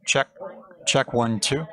Check. Check 1, 2.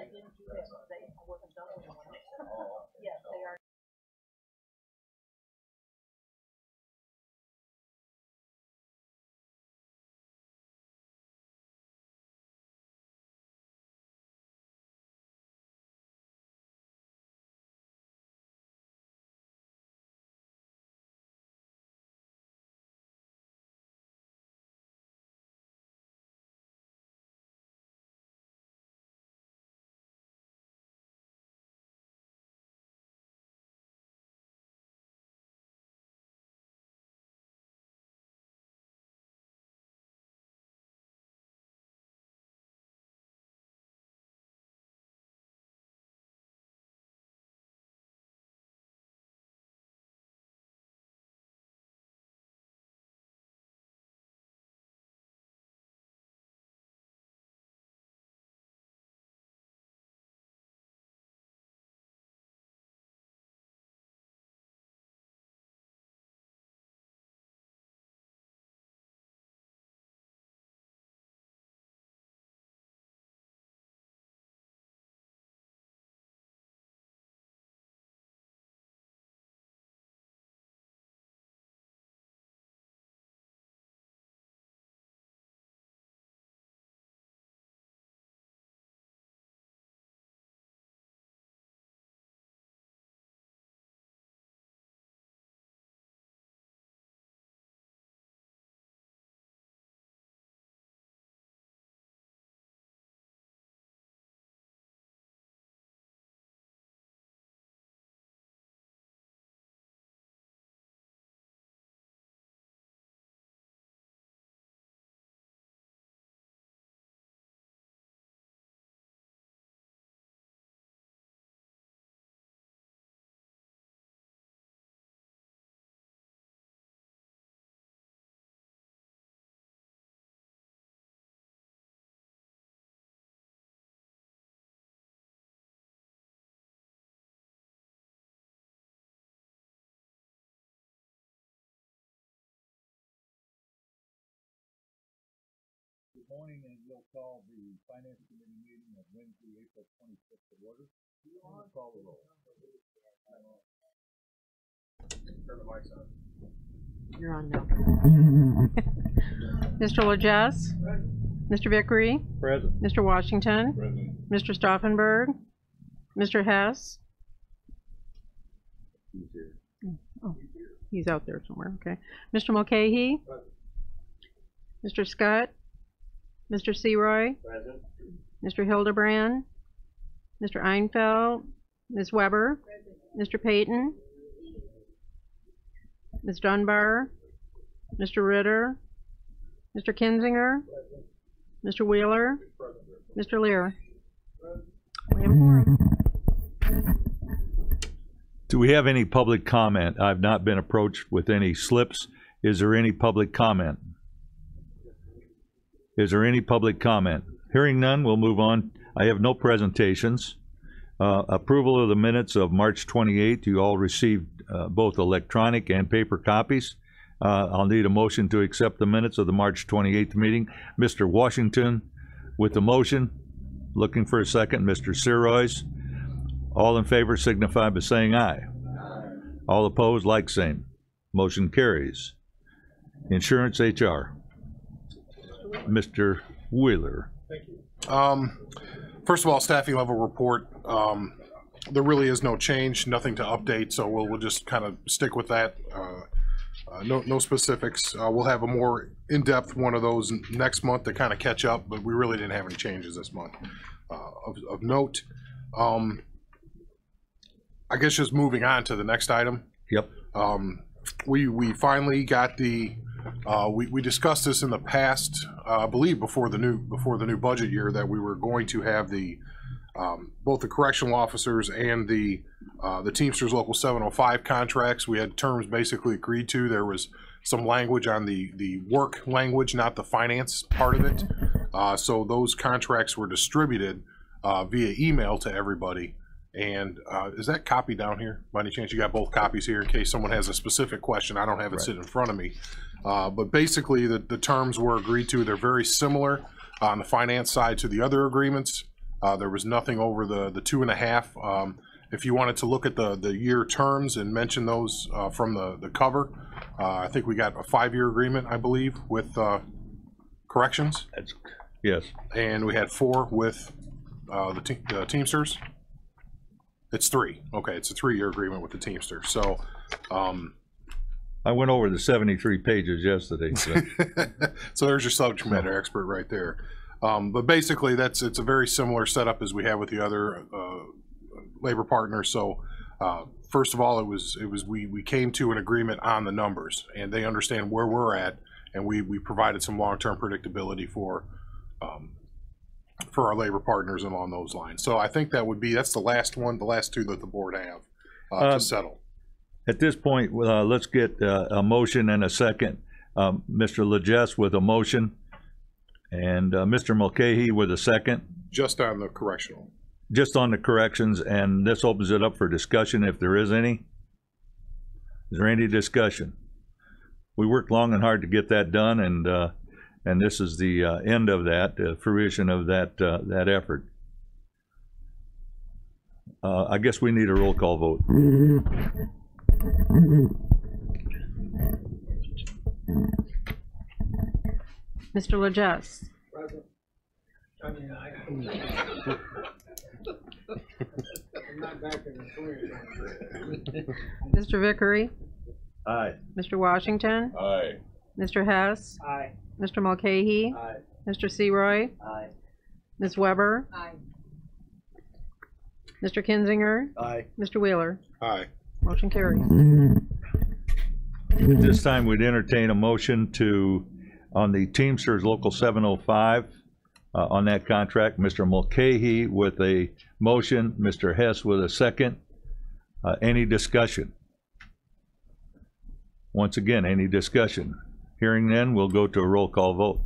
Good morning, and we'll call the Finance Committee meeting of Wednesday, April 26th to order. We'll call the roll. Turn the mics on. You're on now. Mr. Lajess? Mr. Vickery? Present. Mr. Washington? Present. Mr. Stauffenberg? Mr. Hess? He's here. Oh, he's out there somewhere, okay. Mr. Mulcahy? Mr. Scott? Mr. Seroy? Present. Mr. Hildebrand? Mr. Einfeld? Ms. Weber? Mr. Payton? Ms. Dunbar? Mr. Ritter? Mr. Kinzinger? Mr. Wheeler? Mr. Lear? We have a quorum. Do we have any public comment? I've not been approached with any slips. Is there any public comment? Is there any public comment? Hearing none, we'll move on. I have no presentations. Approval of the minutes of March 28th. You all received both electronic and paper copies. I'll need a motion to accept the minutes of the March 28th meeting. Mr. Washington with the motion. Looking for a second. Mr. Seroy. All in favor signify by saying aye. All opposed, like same. Motion carries. Insurance HR. Mr. Wheeler. Thank you. First of all, staffing level report. There really is no change, nothing to update, so we'll just kind of stick with that. No specifics. We'll have a more in-depth one of those next month to kind of catch up, but we really didn't have any changes this month of note. I guess just moving on to the next item. Yep. We finally got the. We discussed this in the past, I believe before the new budget year, that we were going to have the both the correctional officers and the Teamsters Local 705 contracts. We had terms basically agreed to. There was some language on the work language, not the finance part of it. So those contracts were distributed via email to everybody. And is that copy down here? By any chance you got both copies here in case someone has a specific question? I don't have it sitting in front of me. But basically the terms were agreed to. They're very similar. On the finance side to the other agreements, there was nothing over the 2.5. If you wanted to look at the year terms and mention those from the cover, I think we got a 5-year agreement, I believe, with corrections, Yes. and we had 4 with the Teamsters. It's 3. Okay, it's a 3-year agreement with the Teamsters. So, I went over the 73 pages yesterday. So. so there's your subject matter expert right there. But basically, it's a very similar setup as we have with the other labor partners. So, first of all, we came to an agreement on the numbers, and they understand where we're at, and we provided some long-term predictability for our labor partners along those lines. So I think that's the last one, the last 2 that the board have to settle. At this point, let's get a motion and a second. Mr. Legess with a motion, and Mr. Mulcahy with a second. Just on the correctional. Just on the corrections, and this opens it up for discussion if there is any. Is there any discussion? We worked long and hard to get that done, and this is the end of that, fruition of that effort. I guess we need a roll call vote. Mr. Legess. Mr. Vickery? Aye. Mr. Washington? Aye. Mr. Hess? Aye. Mr. Mulcahy? Aye. Mr. Seroy? Aye. Ms. Weber? Aye. Mr. Kinzinger? Aye. Mr. Wheeler? Aye. Motion carries. At this time, we'd entertain a motion on the Teamsters Local 705, on that contract. Mr. Mulcahy with a motion, Mr. Hess with a second. Any discussion? Once again, any discussion? Hearing none, we'll go to a roll call vote.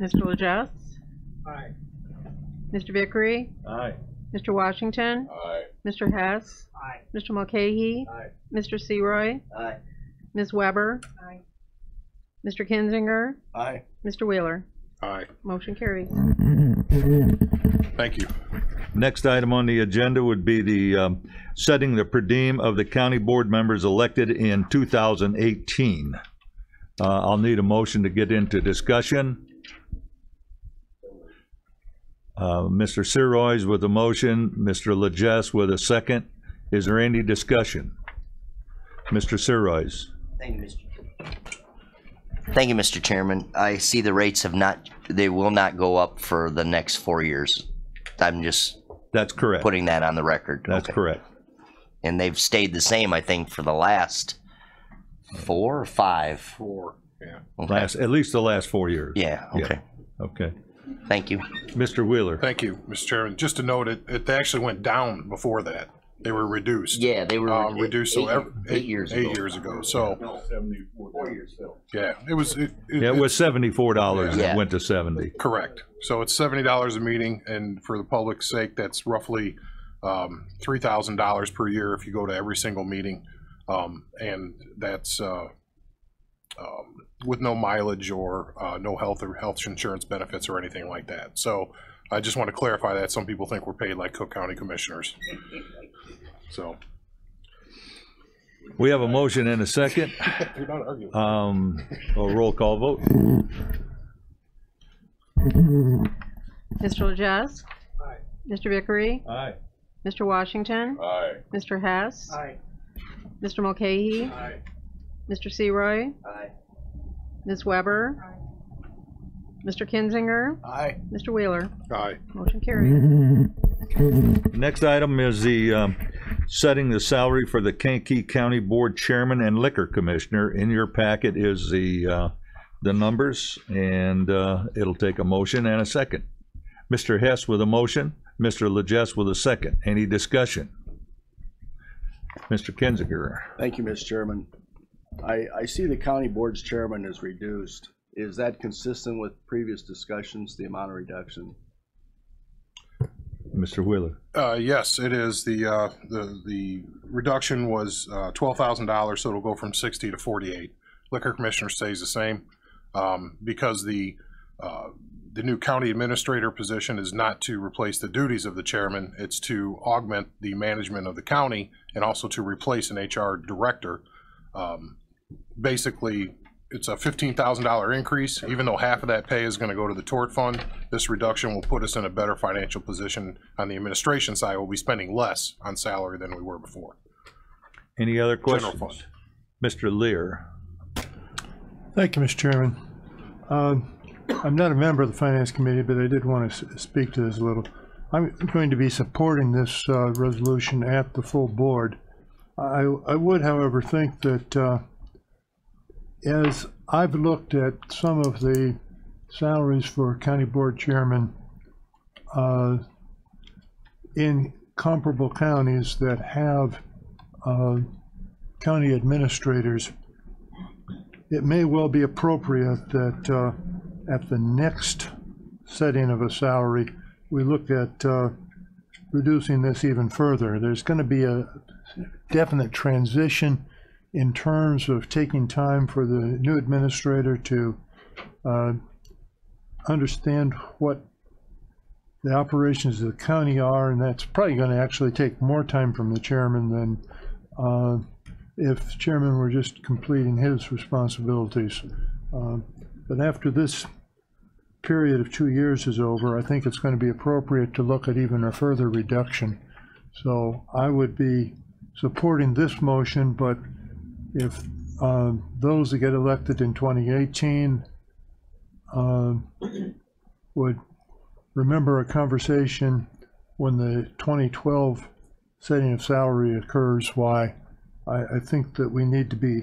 Mr. Legess? Aye. Mr. Vickery? Aye. Mr. Washington? Aye. Mr. Hess? Aye. Mr. Mulcahy? Aye. Mr. Seroy? Aye. Ms. Weber? Aye. Mr. Kinzinger? Aye. Mr. Wheeler? Aye. Motion carries. Thank you. Next item on the agenda would be the setting the per diem of the county board members elected in 2018. I'll need a motion to get into discussion. Mr. Seroy's with a motion, Mr. Legess with a second. Is there any discussion? Mr. Seroy's. Thank you, Mr. Chairman. I see the rates they will not go up for the next 4 years. I'm just That's correct. putting that on the record. That's Okay. correct. And they've stayed the same, I think, for the last 4 or 5. 4. Yeah. Okay. At least the last 4 years. Yeah, okay. Okay. Thank you. Mr. Wheeler. Thank you, Mr. Chairman. Just to note, it actually went down before that. They were reduced. Yeah, they were reduced. So 8 years ago. 8 years ago. So No, 4 years still. yeah, it was. Yeah, it was $74 and Yeah. it went to 70. Correct. So it's $70 a meeting, and for the public's sake, that's roughly $3,000 per year if you go to every single meeting, and that's with no mileage or no health insurance benefits or anything like that. So I just want to clarify that. Some people think we're paid like Cook County commissioners. So We have a motion and a second. you're not arguing. A roll call vote. Mr. Legess? Aye. Mr. Vickery? Aye. Mr. Washington? Aye. Mr. Hess? Aye. Mr. Mulcahy? Aye. Mr. Seroy? Aye. Ms. Weber? Mr. Kinzinger? Aye. Mr. Wheeler? Aye. Motion carries. Next item is the setting the salary for the Kankakee County Board Chairman and Liquor Commissioner. In your packet is the numbers, and it'll take a motion and a second. Mr. Hess with a motion, Mr. Legess with a second. Any discussion? Mr. Kinzinger. Thank you, Mr. Chairman. I see the county board's chairman is reduced. Is that consistent with previous discussions, the amount of reduction? Mr. Wheeler. Yes, it is. The reduction was $12,000, so it'll go from 60 to 48. Liquor commissioner stays the same. because the new county administrator position is not to replace the duties of the chairman. It's to augment the management of the county and also to replace an HR director. Basically, it's a $15,000 increase. Even though half of that pay is going to go to the tort fund, this reduction will put us in a better financial position on the administration side. We'll be spending less on salary than we were before. Any other questions? General fund. Mr. Lear. Thank you, Mr. Chairman. I'm not a member of the Finance Committee, but I did want to speak to this a little. I'm going to be supporting this resolution at the full board. I would, however, think that as I've looked at some of the salaries for county board chairman in comparable counties that have county administrators, it may well be appropriate that at the next setting of a salary, we look at reducing this even further. There's going to be a definite transition in terms of taking time for the new administrator to understand what the operations of the county are, and that's probably going to actually take more time from the chairman than if the chairman were just completing his responsibilities. But after this period of 2 years is over, I think it's going to be appropriate to look at even a further reduction. So I would be supporting this motion, but if those that get elected in 2018 would remember a conversation when the 2012 setting of salary occurs, why I think that we need to be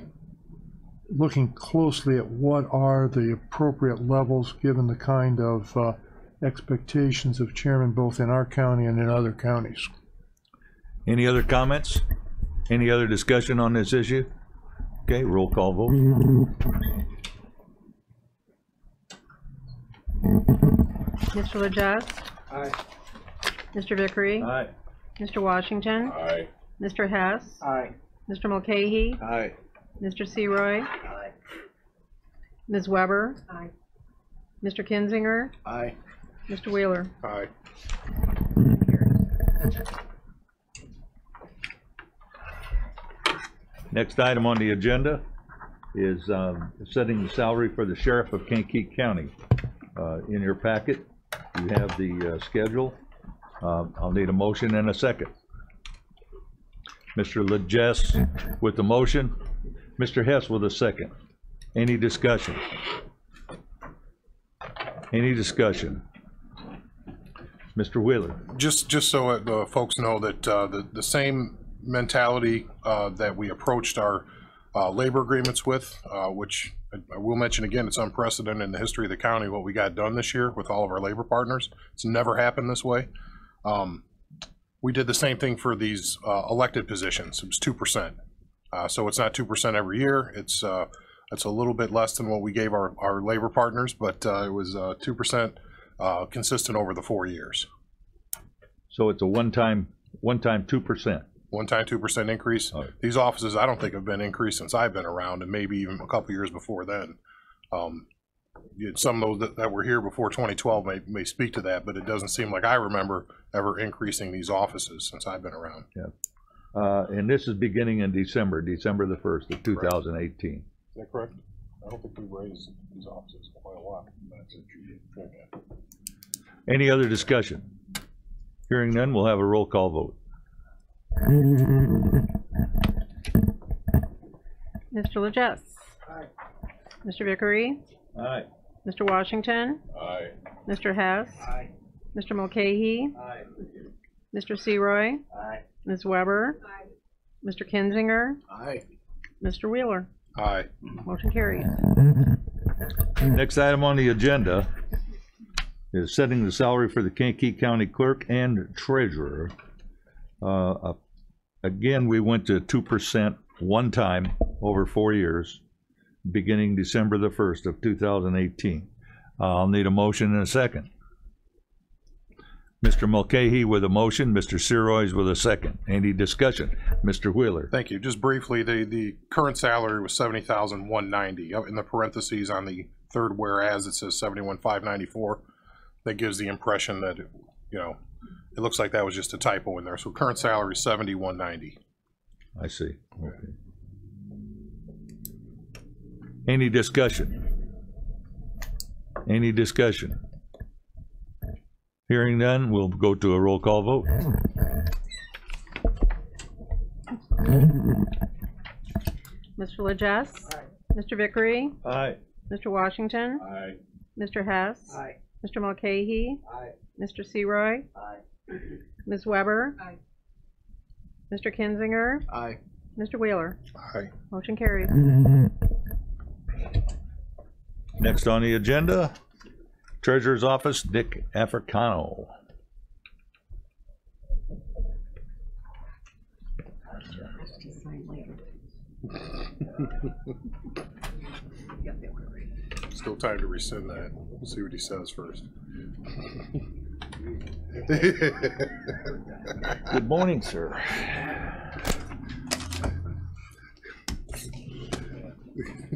looking closely at what are the appropriate levels given the kind of expectations of chairman both in our county and in other counties. Any other comments? Any other discussion on this issue? Okay, roll call vote. Mr. Legess? Aye. Mr. Vickery? Aye. Mr. Washington? Aye. Mr. Hess? Aye. Mr. Mulcahy? Aye. Mr. Seroy? Aye. Ms. Weber? Mr. Kinzinger? Aye. Mr. Wheeler? Aye. Next item on the agenda is setting the salary for the sheriff of Kankakee County. In your packet, you have the schedule. I'll need a motion and a second. Mr. Legess with the motion, Mr. Hess with a second. Any discussion? Any discussion? Mr. Wheeler. Just so the folks know that the same mentality that we approached our labor agreements with, which I will mention again, it's unprecedented in the history of the county what we got done this year with all of our labor partners. It's never happened this way. We did the same thing for these elected positions. It was 2%. So it's not 2% every year. It's a little bit less than what we gave our labor partners, but it was 2% consistent over the 4 years. So it's a one-time 2%. One-time 2% increase. Right. These offices, I don't think have been increased since I've been around, and maybe even a couple years before then. Some of those that were here before 2012 may speak to that, but it doesn't seem like I remember ever increasing these offices since I've been around. Yeah. And this is beginning in December the 1st of 2018. Is that correct? I don't think we raised these offices quite a lot. That's it. Any other discussion? Hearing none, we'll have a roll call vote. Mr. Legess? Aye. Mr. Vickery? Aye. Mr. Washington? Aye. Mr. Hess? Aye. Mr. Mulcahy? Aye. Mr. Seroy? Aye. Ms. Weber? Mr. Kinzinger? Aye. Mr. Wheeler? Aye. Motion carries. Next item on the agenda is setting the salary for the Kankakee County Clerk and Treasurer. Again, we went to 2% one time over 4 years, beginning December the 1st of 2018. I'll need a motion and a second. Mr. Mulcahy with a motion, Mr. Seroy with a second. Any discussion? Mr. Wheeler. Thank you. Just briefly, the current salary was $70,190. In the parentheses on the third whereas it says 71,594. That gives the impression that, you know, it looks like that was just a typo in there. So current salary is 71,90. I see. Okay. Any discussion? Any discussion? Hearing none, we'll go to a roll call vote. Mr. Legess. Mr. Vickery. Aye. Mr. Washington. Aye. Mr. Hess. Aye. Mr. Mulcahy. Aye. Mr. Seroy. Aye. Ms. Weber. Aye. Mr. Kinzinger. Aye. Mr. Wheeler. Aye. Motion carries. Next on the agenda, Treasurer's Office, Dick Africano. Still time to rescind that. We'll see what he says first. Good morning, sir.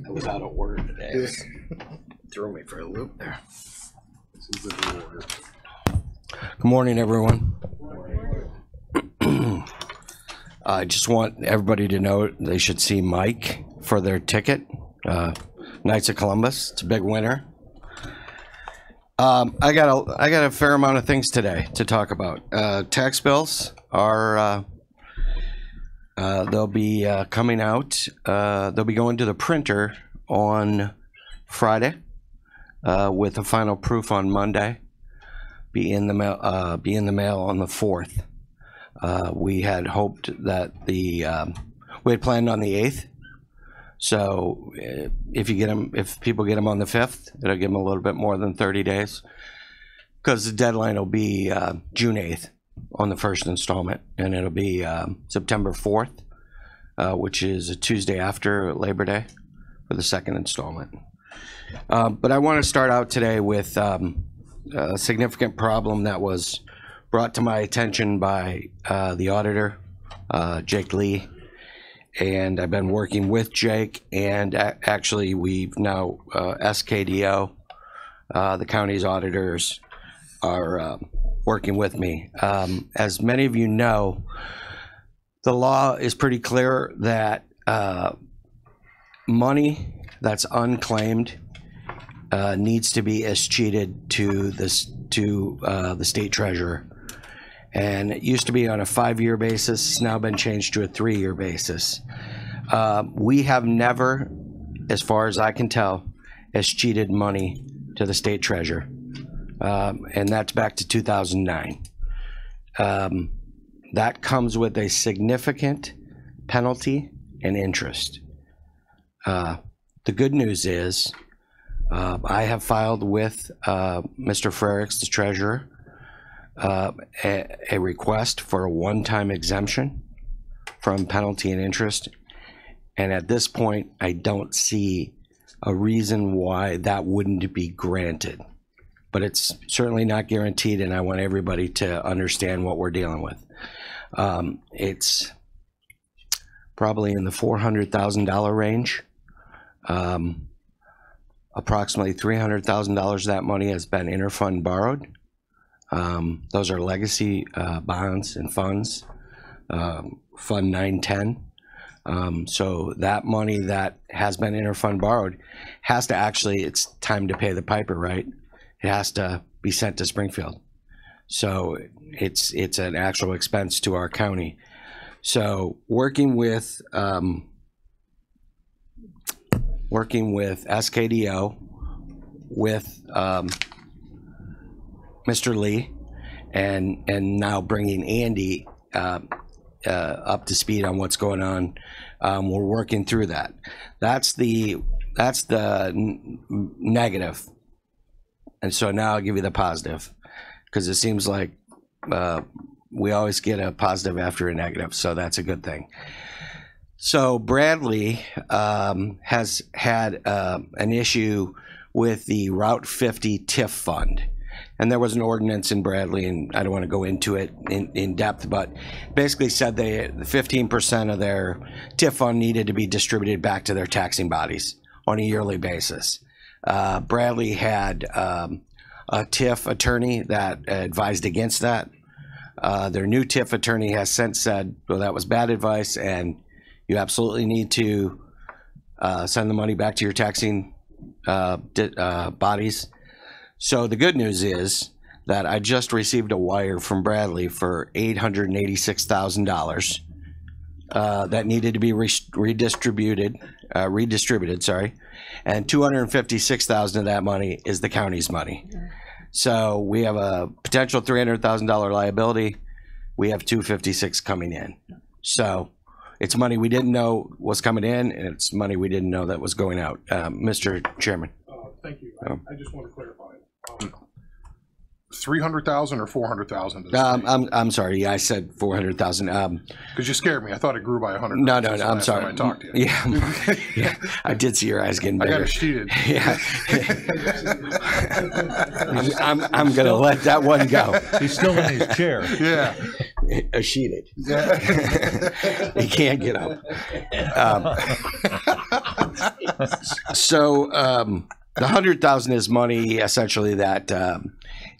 I was out of order today. Threw me for a loop there. This is the new order. Good morning, everyone. I just want everybody to know they should see Mike for their ticket. Knights of Columbus. It's a big winner. I got a fair amount of things today to talk about. Tax bills are they'll be coming out. They'll be going to the printer on Friday with the final proof on Monday. Be in the mail. Be in the mail on the 4th. We had hoped that we had planned on the 8th. So if you get them, if people get them on the 5th, it'll give them a little bit more than 30 days, because the deadline will be June 8th on the first installment, and it'll be September 4th, which is a Tuesday after Labor Day, for the second installment. But I want to start out today with a significant problem that was brought to my attention by the auditor, Jake Lee. And I've been working with Jake, and actually we've now, SKDO, the county's auditors, are working with me. As many of you know, the law is pretty clear that money that's unclaimed needs to be escheated to the state treasurer. And it used to be on a 5-year basis. It's now been changed to a 3-year basis. We have never, as far as I can tell, escheated money to the state treasurer. And that's back to 2009. That comes with a significant penalty and interest. The good news is I have filed with Mr. Frericks, the treasurer, a request for a one-time exemption from penalty and interest, and at this point I don't see a reason why that wouldn't be granted, but it's certainly not guaranteed, and I want everybody to understand what we're dealing with. It's probably in the $400,000 range. Approximately $300,000 of that money has been interfund borrowed. Those are legacy bonds and funds, Fund 910. So that money that has been interfund borrowed has to actually, it's time to pay the piper, right? It has to be sent to Springfield. So it's an actual expense to our county. So working with SKDO, with Mr. Lee, and now bringing Andy up to speed on what's going on. We're working through that. That's the negative. And so now I'll give you the positive, because it seems like we always get a positive after a negative, so that's a good thing. So Bradley has had an issue with the Route 50 TIF fund. And there was an ordinance in Bradley, and I don't want to go into it in depth, but basically said the 15% of their TIF fund needed to be distributed back to their taxing bodies on a yearly basis. Bradley had a TIF attorney that advised against that. Their new TIF attorney has since said, well, that was bad advice, and you absolutely need to send the money back to your taxing bodies. So the good news is that I just received a wire from Bradley for $886,000 that needed to be redistributed, sorry, and $256,000 of that money is the county's money. So we have a potential $300,000 liability. We have $256 coming in. So it's money we didn't know was coming in, and it's money we didn't know that was going out. Mr. Chairman. Thank you. I just want to clarify. 300,000 or 400,000? I'm sorry. Yeah, I said 400,000. Because you scared me. I thought it grew by 100. No. I'm sorry. I talked to you. Yeah, I did see your eyes getting bigger. I got it sheeted. Yeah. I'm gonna let that one go. He's still in his chair. Yeah. Sheeted. He can't get up. So the 100,000 is money essentially that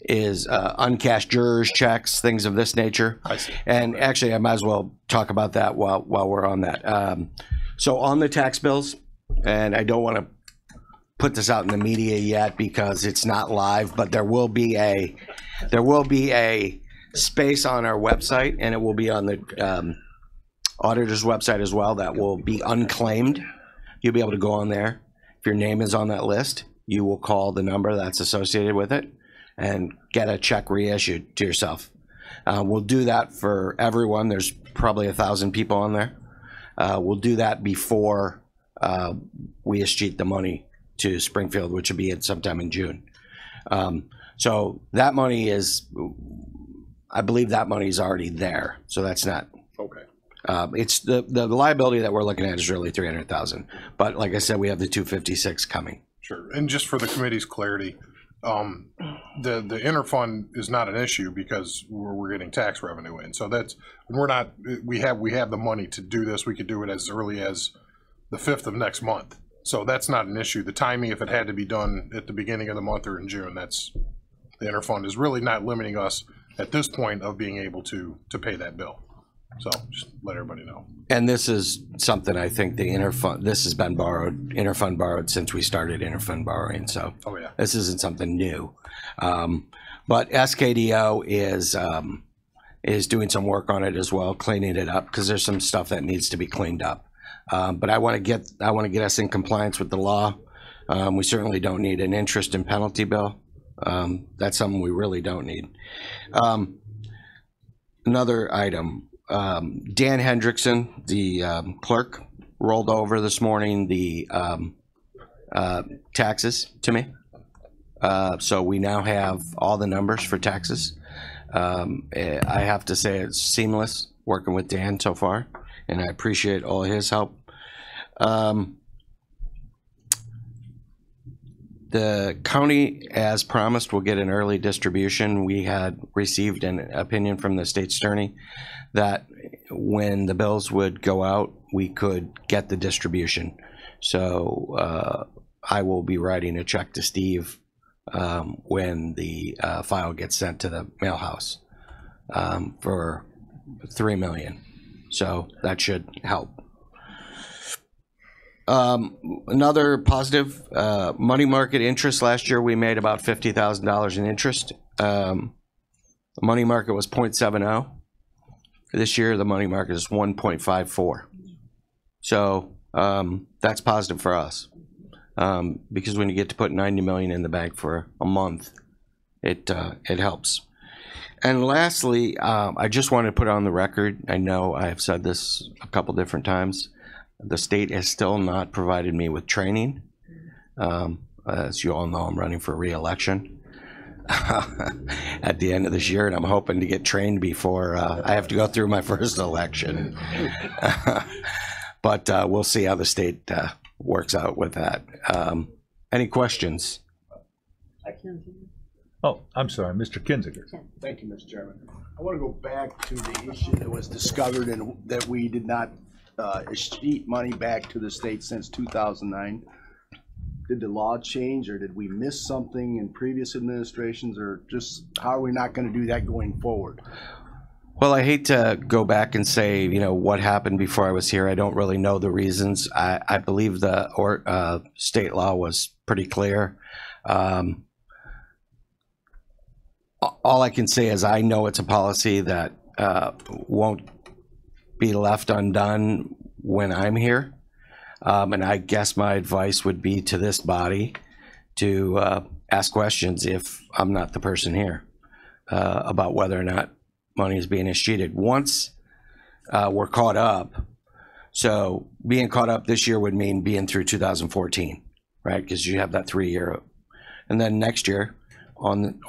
is uncashed jurors checks, things of this nature. I see. And actually, I might as well talk about that while we're on that. So on the tax bills, and I don't want to put this out in the media yet because it's not live, but there will be a space on our website, and it will be on the auditor's website as well, that will be unclaimed. You'll be able to go on there. If your name is on that list, you will call the number that's associated with it and get a check reissued to yourself. We'll do that for everyone. There's probably 1,000 people on there. We'll do that before we escheat the money to Springfield, which will be sometime in June. So that money is, I believe that money is already there. So that's not. Okay. It's the liability that we're looking at is really 300,000. But like I said, we have the 256 coming. Sure. And just for the committee's clarity, the interfund is not an issue because we're getting tax revenue in. So that's, we have the money to do this. We could do it as early as the 5th of next month. So that's not an issue. The timing, if it had to be done at the beginning of the month or in June, the interfund is really not limiting us at this point of being able to pay that bill. So just let everybody know. And this is something I think the interfund, this has been interfund borrowed since we started interfund borrowing. So this isn't something new. But SKDO is doing some work on it as well, cleaning it up because there's some stuff that needs to be cleaned up. But I want to get us in compliance with the law. We certainly don't need an interest and penalty bill. That's something we really don't need. Another item. Dan Hendrickson, the clerk, rolled over this morning the taxes to me. So we now have all the numbers for taxes. I have to say it's seamless working with Dan so far, and I appreciate all his help. The county, as promised, will get an early distribution. We had received an opinion from the state's attorney that when the bills would go out, we could get the distribution. So I will be writing a check to Steve when the file gets sent to the mail house for $3 million. So that should help. Another positive, money market interest. Last year we made about $50,000 in interest. Money market was 0.70. This year the money market is 1.54. So that's positive for us because when you get to put 90 million in the bank for a month, it helps. And lastly, I just want to put on the record, I know I have said this a couple different times, the state has still not provided me with training. As you all know, I'm running for re-election at the end of this year, and I'm hoping to get trained before I have to go through my first election. But we'll see how the state works out with that. Any questions? Oh, I'm sorry, Mr. Kinzinger. Thank you, Mr. Chairman. I want to go back to the issue that was discovered and that we did not escheat money back to the state since 2009. did the law change, or did we miss something in previous administrations, or just how are we not going to do that going forward? Well, I hate to go back and say, you know, what happened before I was here. I don't really know the reasons. I believe the state law was pretty clear. All I can say is I know it's a policy that won't be left undone when I'm here. And I guess my advice would be to this body to ask questions if I'm not the person here about whether or not money is being escheated. Once we're caught up, so being caught up this year would mean being through 2014, right? Because you have that 3-year. And then next year, on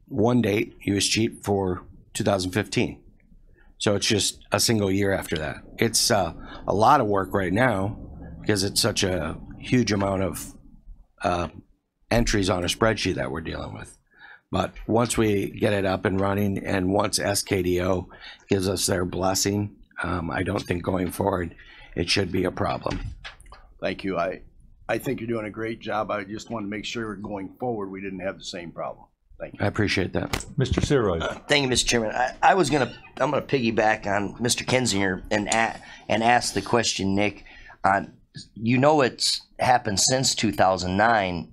one date, you escheat for 2015. So it's just a single year after that. It's a lot of work right now because it's such a huge amount of entries on a spreadsheet that we're dealing with. But once we get it up and running, and once SKDO gives us their blessing, I don't think going forward it should be a problem. Thank you. I think you're doing a great job. I just want to make sure going forward we didn't have the same problem. Thank you. I appreciate that. Mr. Seroy. Thank you, Mr. Chairman. I'm gonna piggyback on Mr. Kinzinger and ask the question, Nick. You know it's happened since 2009.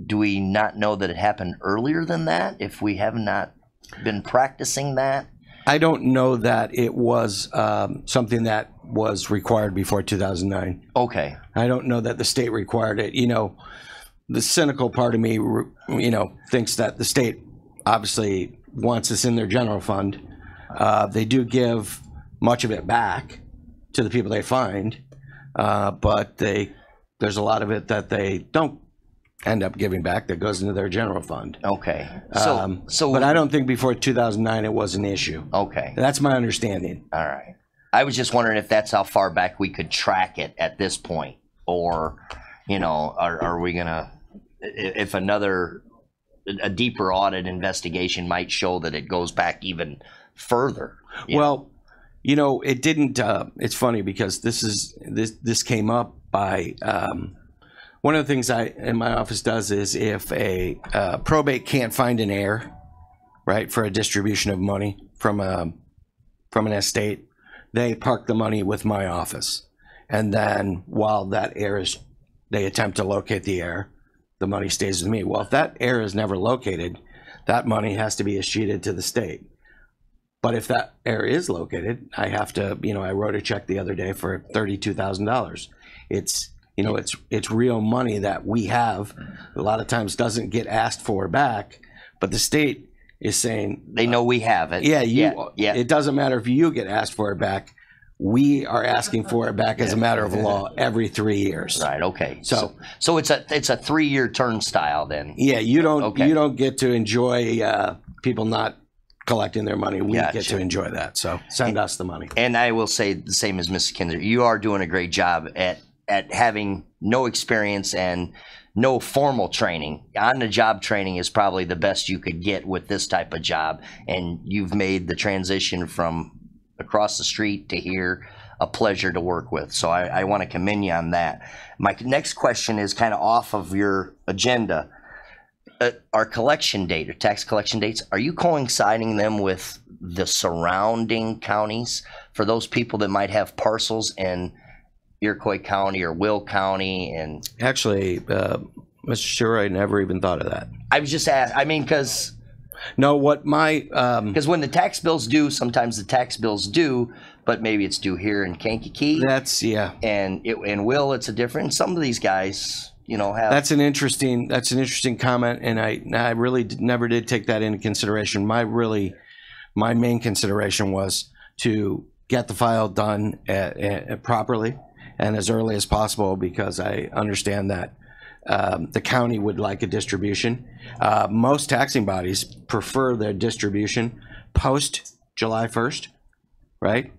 Do we not know that it happened earlier than that? If we have not been practicing that? I don't know that it was something that was required before 2009. Okay. I don't know that the state required it. You know, the cynical part of me, you know, thinks that the state obviously wants this in their general fund. They do give much of it back to the people they find, but there's a lot of it that they don't end up giving back that goes into their general fund. Okay. But I don't think before 2009 it was an issue. Okay. That's my understanding. All right. I was just wondering if that's how far back we could track it at this point, or, you know, are we gonna, if a deeper audit investigation might show that it goes back even further. Well, you know, it didn't. It's funny because this came up by one of the things I in my office does is if a probate can't find an heir, right, for a distribution of money from an estate, they park the money with my office, and then while that heir is, they attempt to locate the heir, the money stays with me. Well, if that heir is never located, that money has to be escheated to the state. But if that heir is located, I have to, you know, I wrote a check the other day for $32,000. It's, you know, it's real money that we have. A lot of times doesn't get asked for back, but the state is saying they know we have it. Yeah, yeah. It doesn't matter if you get asked for it back. We are asking for it back as a matter of law every 3 years. Right. Okay. So it's a 3-year turnstile then. Yeah. You don't get to enjoy people not collecting their money. We get to enjoy that. So send us the money. And I will say the same as Mr. Kinder. You are doing a great job at having no experience and no formal training. On-the-job training is probably the best you could get with this type of job. And you've made the transition from across the street to here a pleasure to work with. So I want to commend you on that. My next question is kind of off of your agenda. Our collection date or tax collection dates, are you coinciding them with the surrounding counties for those people that might have parcels in Iroquois County or Will County? And actually, Mr. Sure, I never even thought of that. I was just asked. I mean, because because when the tax bills due, sometimes the tax bills due, but maybe it's due here in Kankakee. That's and in Will, it's a different. Some of these guys, you know, have. That's an interesting comment, and I really never did take that into consideration. My main consideration was to get the file done properly and as early as possible, because I understand that the county would like a distribution. Most taxing bodies prefer their distribution post July 1st, right?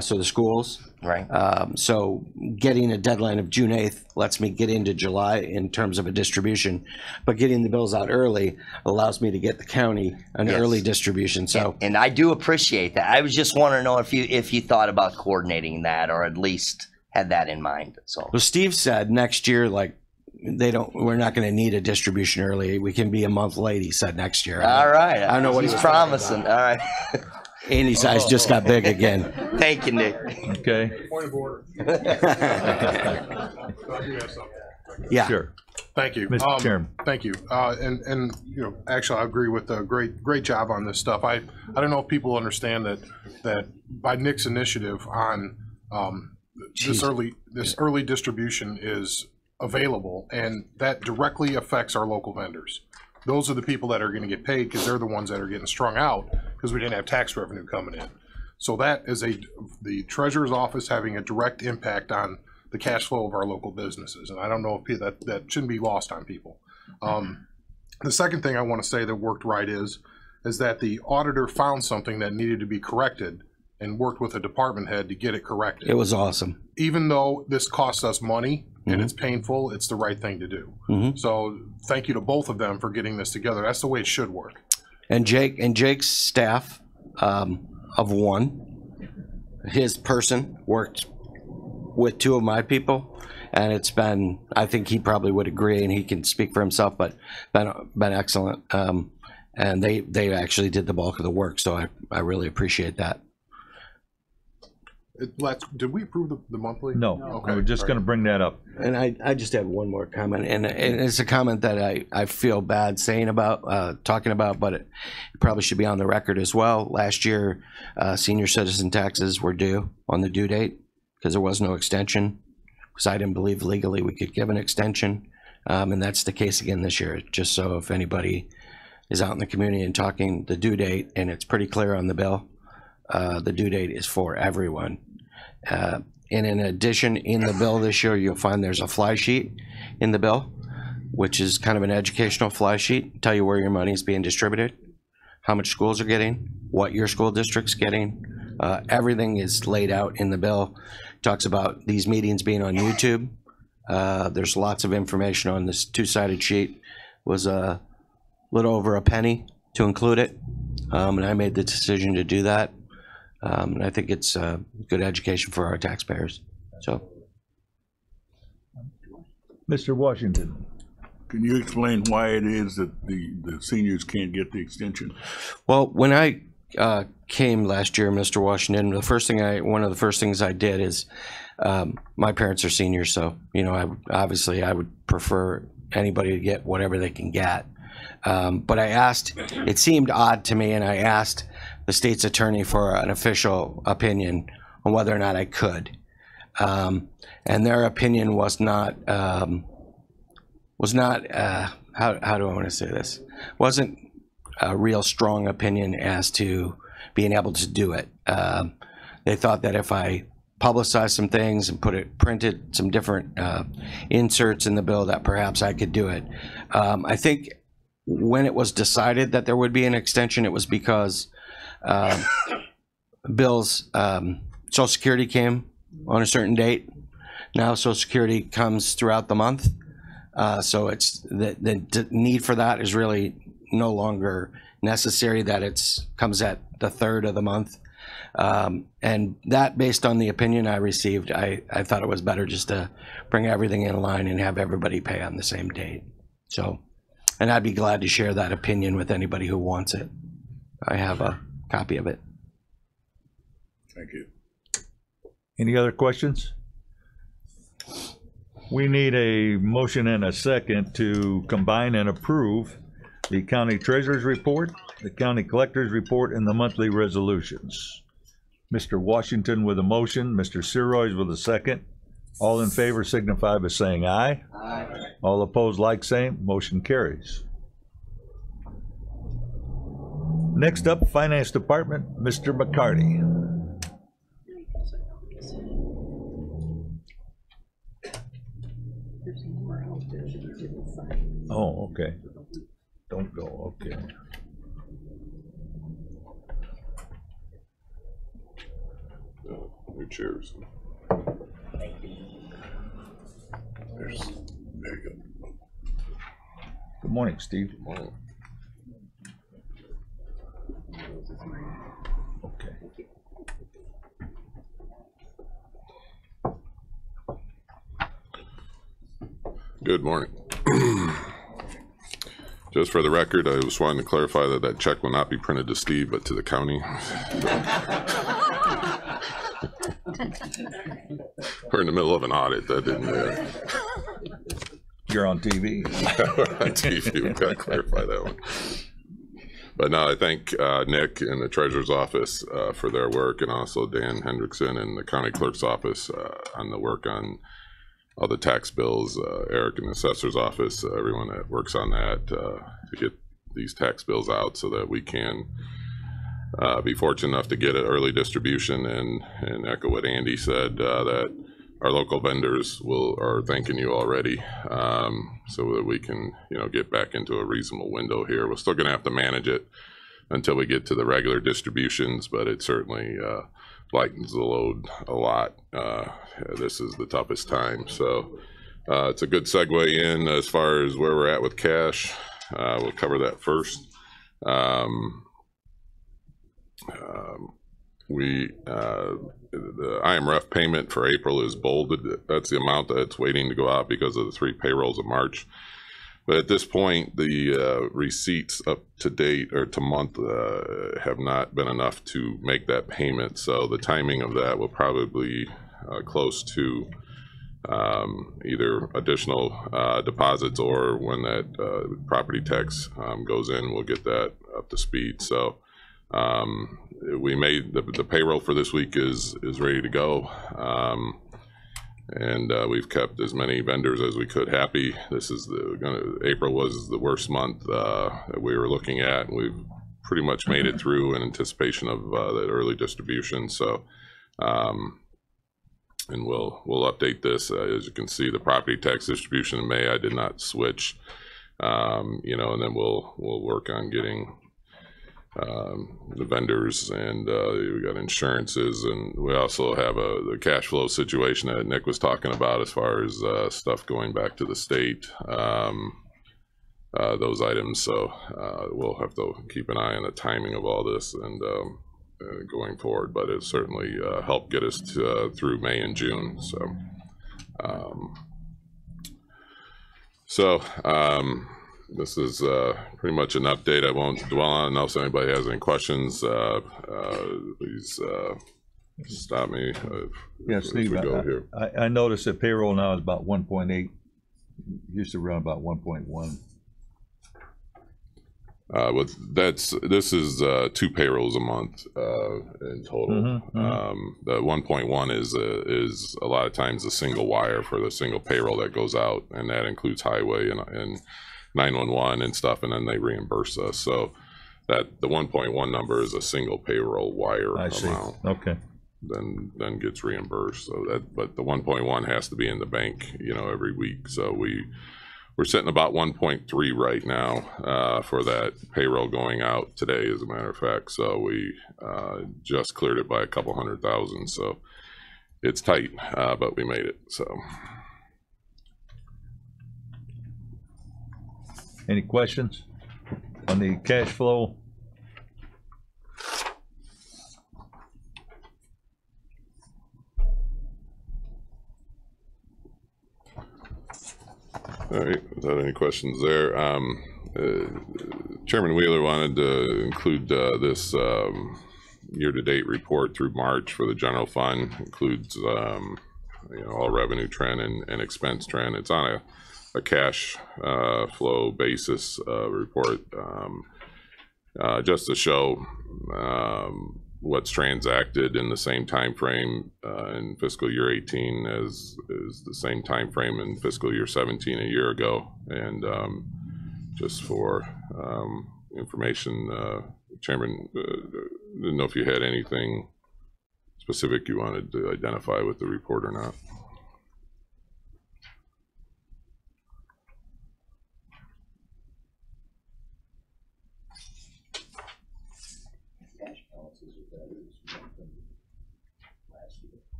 So the schools. Right. So getting a deadline of June 8th lets me get into July in terms of a distribution, but getting the bills out early allows me to get the county an early distribution. So, and I do appreciate that. I was just wanting to know if you thought about coordinating that, or at least had that in mind. So, well, Steve said next year, like, we're not going to need a distribution early. We can be a month late, he said, next year. All right. I don't know what he's he was promising. All right. Andy's eyes just got big again. Thank you, Nick. Okay, Point of order. Yeah. sure. Thank you. Mr. Chairman. Thank you. And you know, actually, I agree with great job on this stuff. I don't know if people understand that by Nick's initiative on this early distribution is available, and that directly affects our local vendors. Those are the people that are going to get paid because they're the ones that are getting strung out because we didn't have tax revenue coming in. So that is the treasurer's office having a direct impact on the cash flow of our local businesses. And I don't know if that shouldn't be lost on people. The second thing I want to say that worked right is that the auditor found something that needed to be corrected and worked with a department head to get it corrected. It was awesome. Even though this costs us money and it's painful, it's the right thing to do. So thank you to both of them for getting this together. That's the way it should work. And Jake's staff of one, his person worked with two of my people, and it's been, I think he probably would agree, and he can speak for himself, but been excellent. And they actually did the bulk of the work, so I really appreciate that. Did we approve the monthly? No, Okay. we're just going to bring that up. And I just have one more comment, and it's a comment that I feel bad saying about, talking about, but it probably should be on the record as well. Last year, senior citizen taxes were due on the due date because there was no extension, because I didn't believe legally we could give an extension, and that's the case again this year. Just so if anybody is out in the community and talking the due date, and it's pretty clear on the bill, the due date is for everyone. And in addition, in the bill this year, you'll find there's a fly sheet in the bill, which is kind of an educational fly sheet, tell you where your money is being distributed, how much schools are getting, what your school district's getting. Everything is laid out in the bill. Talks about these meetings being on YouTube. There's lots of information on this two-sided sheet. It was a little over a penny to include it, and I made the decision to do that. And I think it's good education for our taxpayers. So, Mr. Washington. Can you explain why it is that the seniors can't get the extension? well, when I came last year, Mr. Washington, one of the first things I did is, my parents are seniors, so I would prefer anybody to get whatever they can get. But I asked, it seemed odd to me, and I asked the state's attorney for an official opinion on whether or not I could. And their opinion was not, how do I want to say this? Wasn't a real strong opinion as to being able to do it. They thought that if I publicized some things and printed some different inserts in the bill, that perhaps I could do it. I think when it was decided that there would be an extension, it was because Bill's Social Security came on a certain date. Now Social Security comes throughout the month, so it's the need for that is really no longer necessary. That comes at the third of the month, and that, based on the opinion I received, I thought it was better just to bring everything in line and have everybody pay on the same date. So, and I'd be glad to share that opinion with anybody who wants it. I have a copy of it. Thank you. Any other questions? We need a motion and a second to combine and approve the county treasurer's report, the county collector's report, and the monthly resolutions. Mr. Washington with a motion, Mr. Seroy with a second. All in favor signify by saying aye. Aye. All opposed, like same. Motion carries. Next up, Finance Department, Mr. McCarty. Oh, okay. Don't go, okay. Your chairs. There you go. Good morning, Steve. Good morning. Okay. Good morning. Just for the record, I just wanted to clarify that that check will not be printed to Steve, but to the county. We're in the middle of an audit. That didn't. You're on TV. On TV, we've got to clarify that one. But no, I thank Nick and the Treasurer's Office for their work, and also Dan Hendrickson and the County Clerk's Office on the work on all the tax bills, Eric in the Assessor's Office, everyone that works on that to get these tax bills out so that we can be fortunate enough to get an early distribution, and echo what Andy said, that our local vendors are thanking you already, so that we can, get back into a reasonable window here. We're still going to have to manage it until we get to the regular distributions, but it certainly lightens the load a lot. This is the toughest time, so it's a good segue in as far as where we're at with cash. We'll cover that first. The IMRF payment for April is bolded. That's the amount that's waiting to go out because of the 3 payrolls of March. But at this point, the receipts up to date or to month have not been enough to make that payment. So the timing of that will probably close to either additional deposits, or when that property tax goes in, we'll get that up to speed. So we made the payroll for this week is ready to go. And we've kept as many vendors as we could happy. This is April was the worst month that we were looking at, and we've pretty much made it through in anticipation of that early distribution. So, and we'll update this. As you can see, the property tax distribution in May, I did not switch, and then we'll work on getting the vendors, and we got insurances, and we also have the cash flow situation that Nick was talking about as far as stuff going back to the state, those items. So we'll have to keep an eye on the timing of all this and going forward, but it certainly helped get us through May and June. So this is pretty much an update. I won't dwell on it unless anybody has any questions. Please stop me. Yeah, Steve, I noticed that payroll now is about 1.8. Used to run about 1.1. This is 2 payrolls a month in total. The 1.1 is a lot of times a single wire for the single payroll that goes out, and that includes highway and 911 and stuff, and then they reimburse us. So that the 1.1 number is a single payroll wire amount. Okay. Then gets reimbursed. So but the 1.1 has to be in the bank, every week. So we're sitting about 1.3 right now for that payroll going out today, as a matter of fact. So we just cleared it by a couple $100,000. So it's tight, but we made it. So. Any questions on the cash flow? All right, without any questions there. Chairman Wheeler wanted to include this year-to-date report through March for the general fund. Includes all revenue trend and expense trend. It's on a cash flow basis report, just to show what's transacted in the same time frame in fiscal year 18 as the same time frame in fiscal year 17 a year ago. And just for information, Chairman, didn't know if you had anything specific you wanted to identify with the report or not.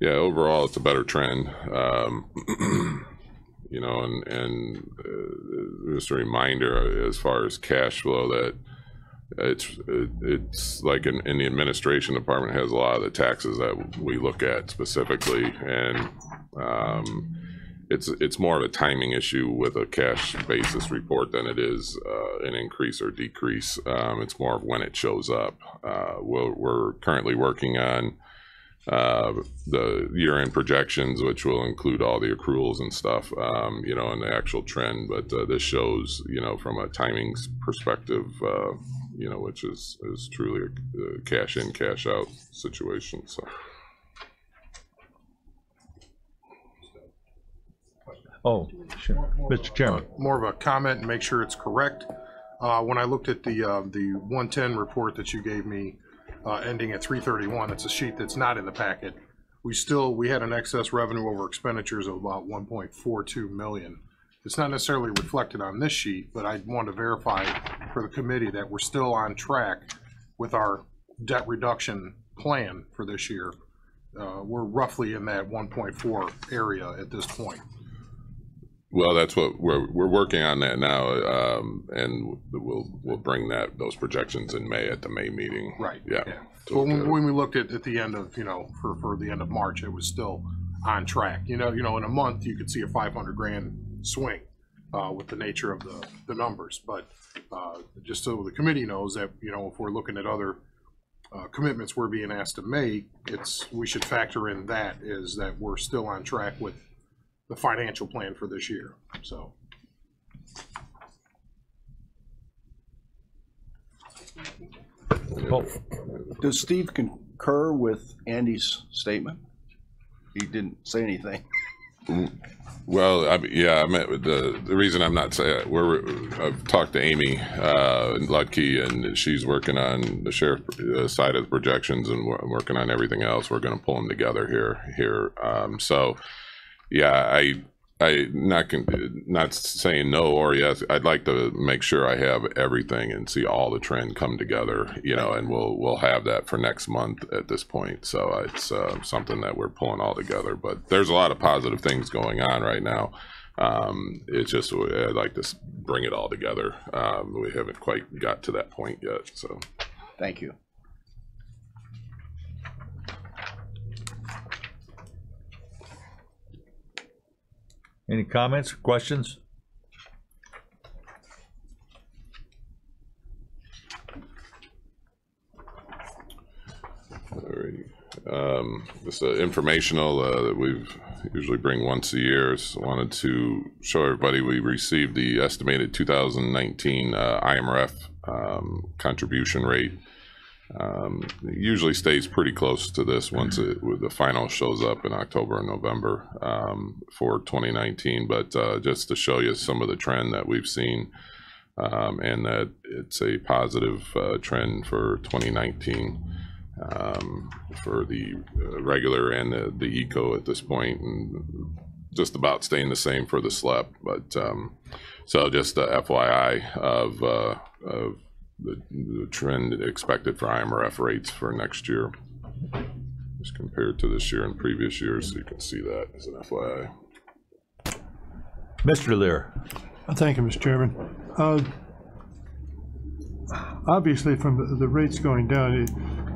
Yeah, overall, it's a better trend. And just a reminder as far as cash flow that it's like in the administration department has a lot of the taxes that we look at specifically, and it's more of a timing issue with a cash basis report than it is an increase or decrease. It's more of when it shows up. We're currently working on the year-end projections, which will include all the accruals and stuff, you know, and the actual trend. But this shows, you know, from a timing perspective, you know, which is truly a cash in, cash out situation. So. Oh, sure. Mr. Chairman. More of a comment and make sure it's correct. When I looked at the 110 report that you gave me, ending at 331, it's a sheet that's not in the packet. We had an excess revenue over expenditures of about 1.42 million. It's not necessarily reflected on this sheet, but I want to verify for the committee that we're still on track with our debt reduction plan for this year. We're roughly in that 1.4 area at this point. Well, that's what we're working on that now, and we'll bring those projections in May at the May meeting. Right. Yeah. So when we looked at the end of, you know, for the end of March, it was still on track. You know, in a month you could see a 500 grand swing with the nature of the numbers, but just so the committee knows that, you know, if we're looking at other commitments we're being asked to make, we should factor in that is that we're still on track with the financial plan for this year. So. Oh. Does Steve concur with Andy's statement? He didn't say anything. Well, the reason I'm not saying I've talked to Amy Ludke, and she's working on the sheriff side of the projections and working on everything else. We're going to pull them together here. So. Yeah, I not saying no or yes. I'd like to make sure I have everything and see all the trend come together, you know, and we'll have that for next month at this point. So it's something that we're pulling all together. But there's a lot of positive things going on right now. It's just I'd like to bring it all together. We haven't quite got to that point yet. So, thank you. Any comments, questions? Alrighty. This informational that we usually bring once a year. So I wanted to show everybody we received the estimated 2019 IMRF contribution rate. It usually stays pretty close to this once the final shows up in October and November for 2019, but just to show you some of the trend that we've seen, and that it's a positive trend for 2019 for the regular and the eco at this point, and just about staying the same for the SLEP. But so just a FYI of the trend expected for IMRF rates for next year, just compared to this year and previous years, so you can see that as an FYI. Mr. Lear. Thank you, Mr. Chairman. Obviously, from the rates going down,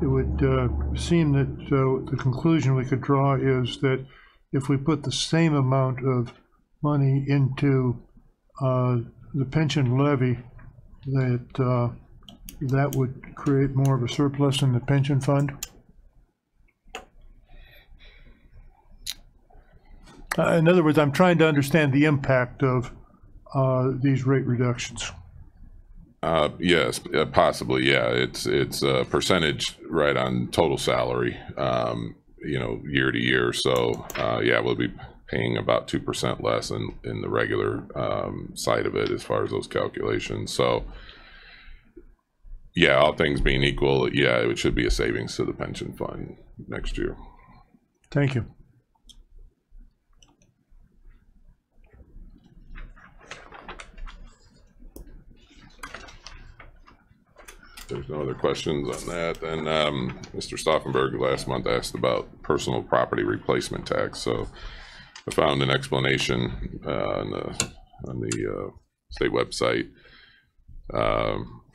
it would seem that the conclusion we could draw is that if we put the same amount of money into the pension levy, that would create more of a surplus in the pension fund. In other words, I'm trying to understand the impact of these rate reductions. Yes, possibly. Yeah, it's a percentage right on total salary, you know, year to year. So yeah, we'll be paying about 2% less in the regular side of it as far as those calculations. So yeah, all things being equal, yeah, it should be a savings to the pension fund next year. Thank you. There's no other questions on that. And Mr. Stauffenberg last month asked about personal property replacement tax. So I found an explanation on the state website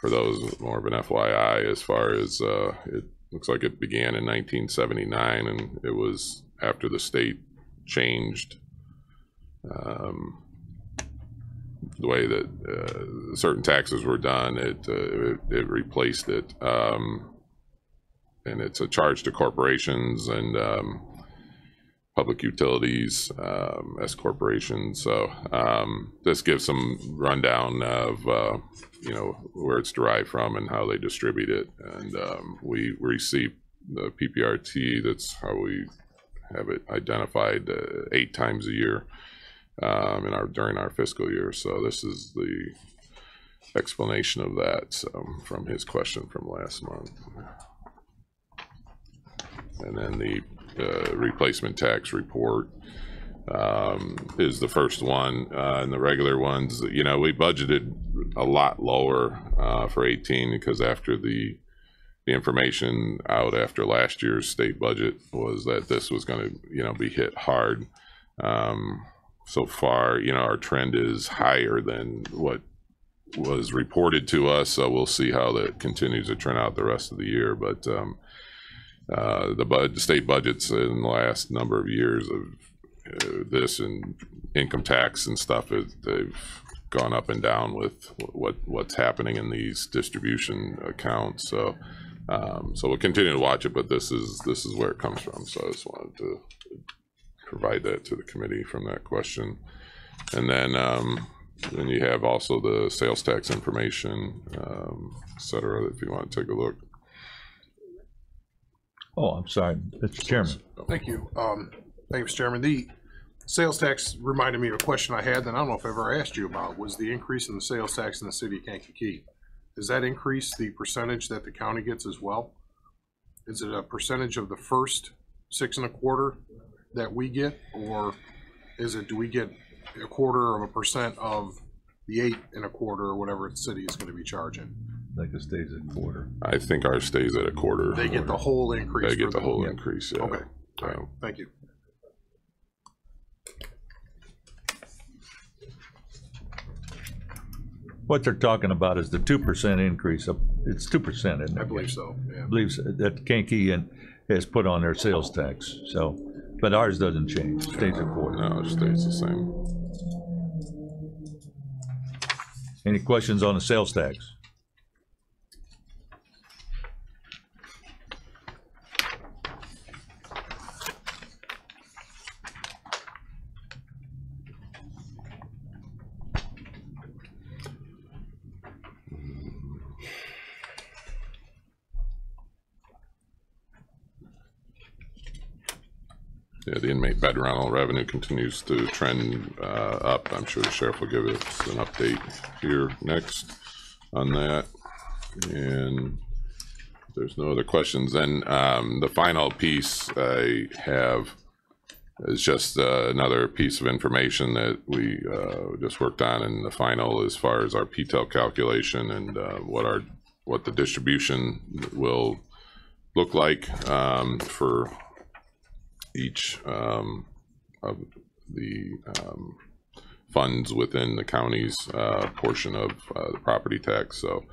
for those, more of an FYI, as far as it looks like it began in 1979, and it was after the state changed the way that certain taxes were done. It replaced it, and it's a charge to corporations and public utilities, S corporations. So this gives some rundown of where it's derived from and how they distribute it. And we receive the PPRT. That's how we have it identified 8 times a year during our fiscal year. So this is the explanation of that from his question from last month. And then the replacement tax report is the first one, and the regular ones, we budgeted a lot lower for 18 because after the information out after last year's state budget was that this was going to be hit hard. So far, our trend is higher than what was reported to us, so we'll see how that continues to turn out the rest of the year. But the state budgets in the last number of years of this and income tax and stuff, they've gone up and down with what's happening in these distribution accounts. So we'll continue to watch it, but this is where it comes from. So I just wanted to provide that to the committee from that question. And then you have also the sales tax information, et cetera, if you want to take a look. Oh, I'm sorry, Mr. Chairman. Thank you. Thank you, Mr. Chairman. The sales tax reminded me of a question I had that I don't know if I ever asked you about, was the increase in the sales tax in the city of Kankakee. Does that increase the percentage that the county gets as well? Is it a percentage of the first 6 1/4 that we get, or do we get 1/4% of the 8 1/4 or whatever the city is going to be charging? I think it stays at 1/4. I think ours stays at 1/4. They get the whole increase. They get the whole increase. Yeah. Okay. All right. Thank you. What they're talking about is the 2% increase. It's 2%, isn't it? I believe so. Yeah. I believe that Kankakee has put on their sales tax. So, but ours doesn't change. It stays at 1/4. No, it stays the same. Any questions on the sales tax? Yeah, the inmate bed rental revenue continues to trend up. I'm sure the sheriff will give us an update here next on that. And if there's no other questions, then the final piece I have is just another piece of information that we just worked on in the final as far as our PTEL calculation and what the distribution will look like for each of the funds within the county's portion of the property tax. So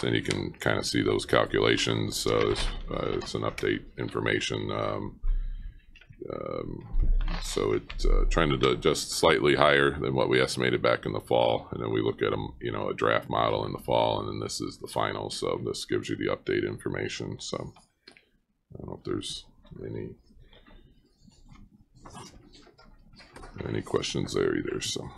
you can kind of see those calculations. So it's an update information. So it's trying to just slightly higher than what we estimated back in the fall, and then we look at them, a draft model in the fall, and then this is the final. So this gives you the update information. So I don't know if there's any questions there either. So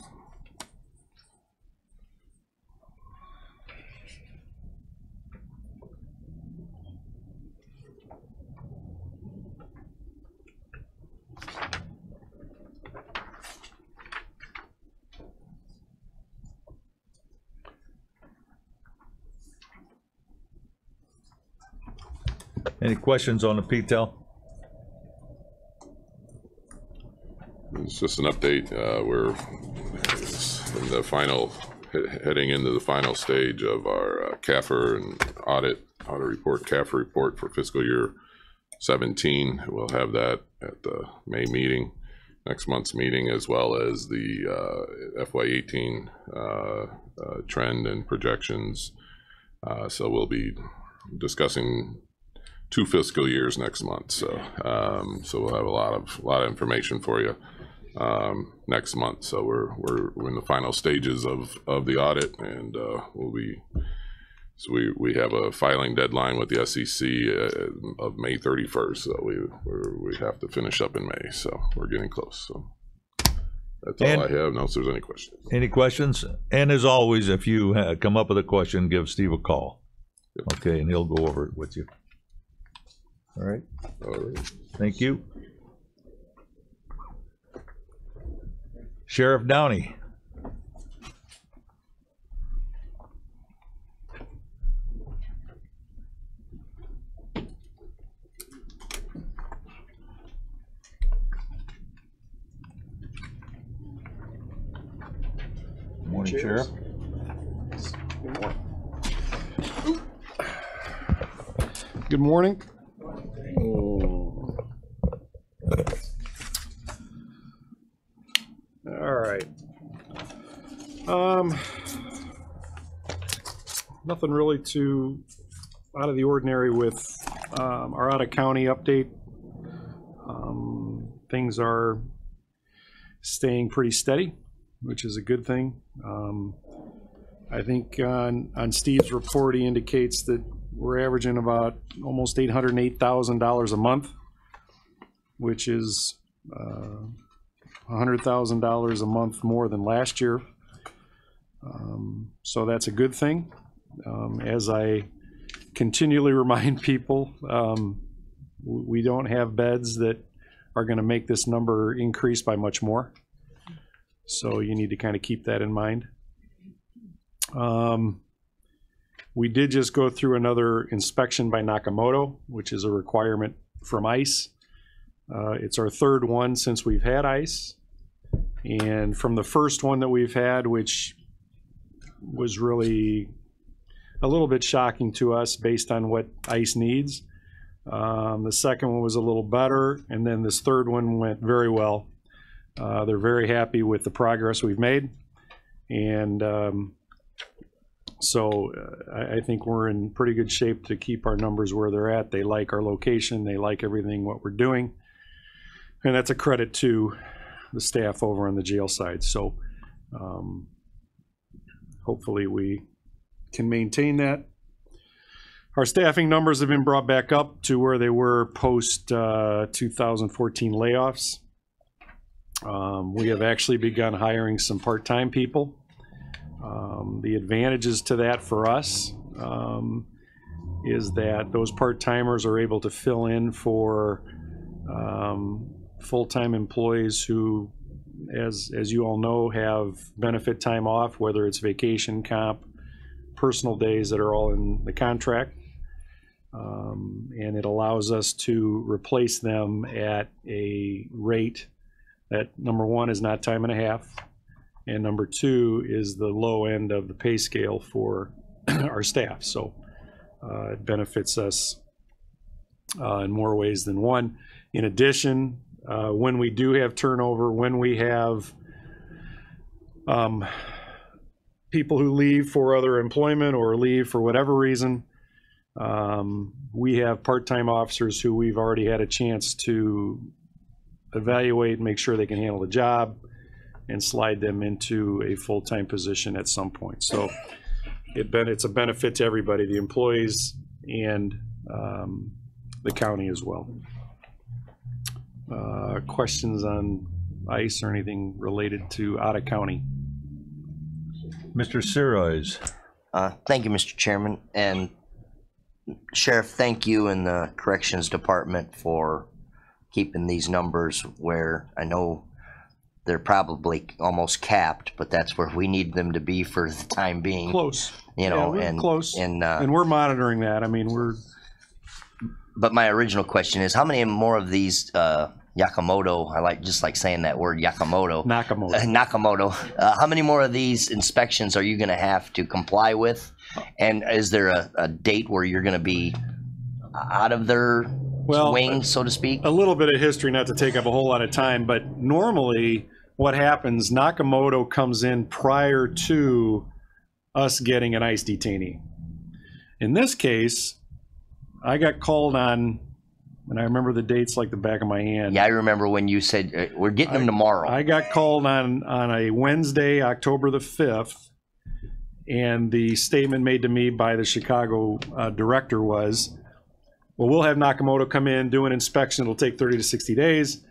any questions on the PTEL? it's just an update. We're in the final, heading into the final stage of our CAFR and audit report, CAFR report for fiscal year 17. We'll have that at the May meeting, next month's meeting, as well as the FY18 trend and projections So we'll be discussing 2 fiscal years next month. So so we'll have a lot of information for you next month. So we're in the final stages of the audit, and we'll be. So we have a filing deadline with the SEC of May 31st. So we have to finish up in May. So we're getting close. So that's all I have. Unless there's any questions. Any questions? And as always, if you come up with a question, give Steve a call. Yep. Okay, and he'll go over it with you. All right. All right. Thank you. Sheriff Downey. Morning, Sheriff. Good morning. All right. Nothing really too out of the ordinary with our out of county update. Things are staying pretty steady, which is a good thing. I think on Steve's report, he indicates that we're averaging about almost $808,000 a month, which is $100,000 a month more than last year. So that's a good thing. As I continually remind people, we don't have beds that are going to make this number increase by much more. So you need to kind of keep that in mind. We did just go through another inspection by Nakamoto, which is a requirement from ICE. It's our third one since we've had ICE. And from the first one that we've had, which was really a little bit shocking to us based on what ICE needs, the second one was a little better, and then this third one went very well. They're very happy with the progress we've made. And so I think we're in pretty good shape to keep our numbers where they're at. They like our location. They like everything what we're doing. And that's a credit to the staff over on the jail side. So hopefully we can maintain that. Our staffing numbers have been brought back up to where they were post 2014 layoffs. We have actually begun hiring some part-time people. The advantages to that for us is that those part-timers are able to fill in for full-time employees who, as you all know, have benefit time off, whether it's vacation, comp, personal days that are all in the contract. And it allows us to replace them at a rate that, number one, is not time and a half, and number two is the low end of the pay scale for our staff. So it benefits us in more ways than one. In addition, when we do have turnover, when we have people who leave for other employment or leave for whatever reason, we have part-time officers who we've already had a chance to evaluate and make sure they can handle the job and slide them into a full-time position at some point. So it's a benefit to everybody, the employees and the county as well. Questions on ICE or anything related to out of county? Mr. Sirois. Thank you, Mr. Chairman. And Sheriff, thank you and the Corrections Department for keeping these numbers where I know they're probably almost capped, but that's where we need them to be for the time being. Close. You know, yeah, and close. And we're monitoring that. I mean, we're. But my original question is, how many more of these Nakamoto? I just like saying that word, Nakamoto. Nakamoto. How many more of these inspections are you going to have to comply with? And is there a date where you're going to be out of their wing, so to speak? A little bit of history, not to take up a whole lot of time, but normally what happens, Nakamoto comes in prior to us getting an ICE detainee. In this case, I got called on, and I remember the dates like the back of my hand. Yeah, I remember when you said we're getting them tomorrow. I got called on a Wednesday, October the 5th, and the statement made to me by the Chicago director was, well, we'll have Nakamoto come in, do an inspection. It'll take 30 to 60 days.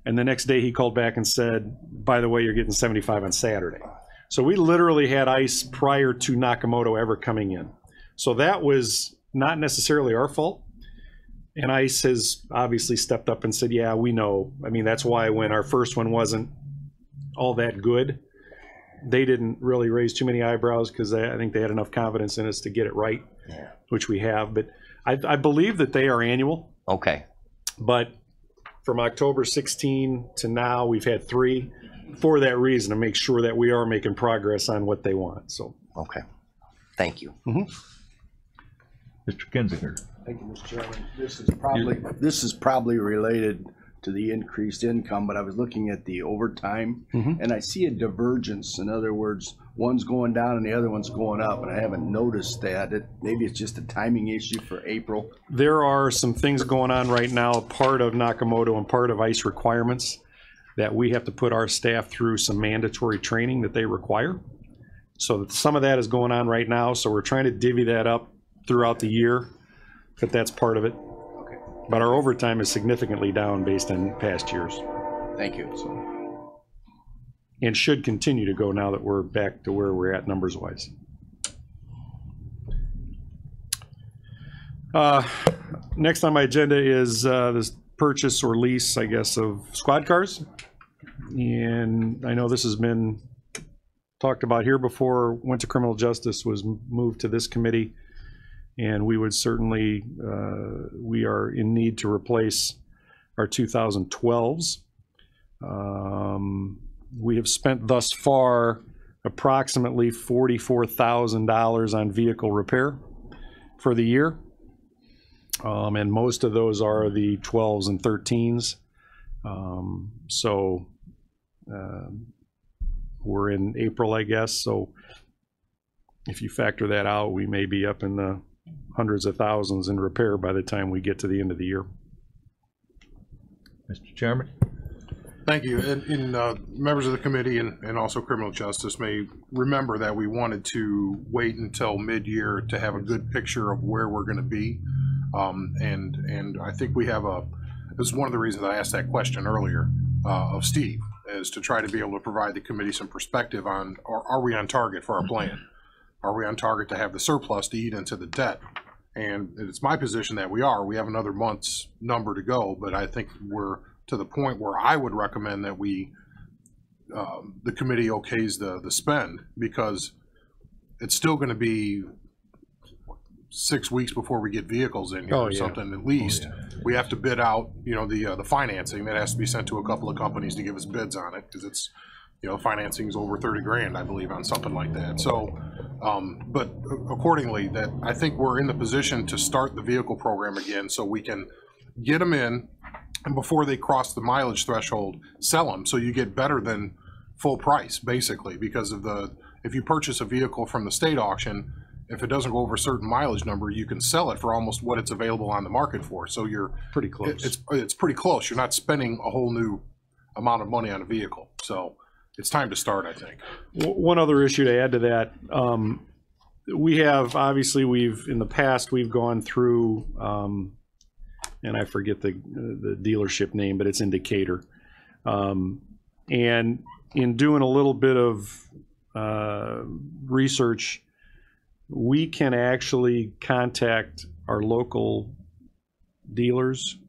And the next day he called back and said, by the way, you're getting 75 on Saturday. So we literally had ice prior to Nakamoto ever coming in. So that was not necessarily our fault. And ICE has obviously stepped up and said, yeah, we know. I mean, that's why when our first one wasn't all that good, they didn't really raise too many eyebrows because I think they had enough confidence in us to get it right, which we have. But I believe that they are annual. Okay. But from October 16 to now, we've had 3 for that reason, to make sure that we are making progress on what they want. So. Okay. Thank you. Mr. Kinzinger. Thank you, Mr. Chairman. This is probably related to the increased income, but I was looking at the overtime and I see a divergence. In other words, one's going down and the other one's going up, and I haven't noticed that. Maybe it's just a timing issue for April. There are some things going on right now, part of Nakamoto and part of ICE requirements, that we have to put our staff through some mandatory training that they require. So some of that is going on right now. So we're trying to divvy that up throughout the year, but that's part of it. Okay. But our overtime is significantly down based on past years. Thank you. And should continue to go now that we're back to where we're at numbers wise. Next on my agenda is this purchase or lease, I guess, of squad cars. And I know this has been talked about here before, went to criminal justice, was moved to this committee. And we would certainly, we are in need to replace our 2012s. We have spent thus far approximately $44,000 on vehicle repair for the year. And most of those are the 12s and 13s. We're in April, I guess. So if you factor that out, we may be up in the hundreds of thousands in repair by the time we get to the end of the year. Mr. Chairman. Thank you. And members of the committee and also criminal justice may remember that we wanted to wait until mid-year to have a good picture of where we're going to be. And I think we have this is one of the reasons I asked that question earlier of Steve, is to try to be able to provide the committee some perspective on, are we on target for our plan? Are we on target to have the surplus to eat into the debt? And it's my position that we are. We have another month's number to go, but I think we're to the point where I would recommend that we, the committee okays the spend, because it's still going to be 6 weeks before we get vehicles in here or something at least. We have to bid out, the financing that has to be sent to a couple of companies to give us bids on it, because it's, financing is over 30 grand, I believe, on something like that. So, but accordingly, that I think we're in the position to start the vehicle program again, so we can get them in, and before they cross the mileage threshold, sell them, so you get better than full price, basically, because of if you purchase a vehicle from the state auction, if it doesn't go over a certain mileage number, you can sell it for almost what it's available on the market for. So you're pretty close. It's pretty close. You're not spending a whole new amount of money on a vehicle. So it's time to start, I think. One other issue to add to that, we have, obviously, in the past, we've gone through, and I forget the dealership name, but it's Indicator. And in doing a little bit of research, we can actually contact our local dealers,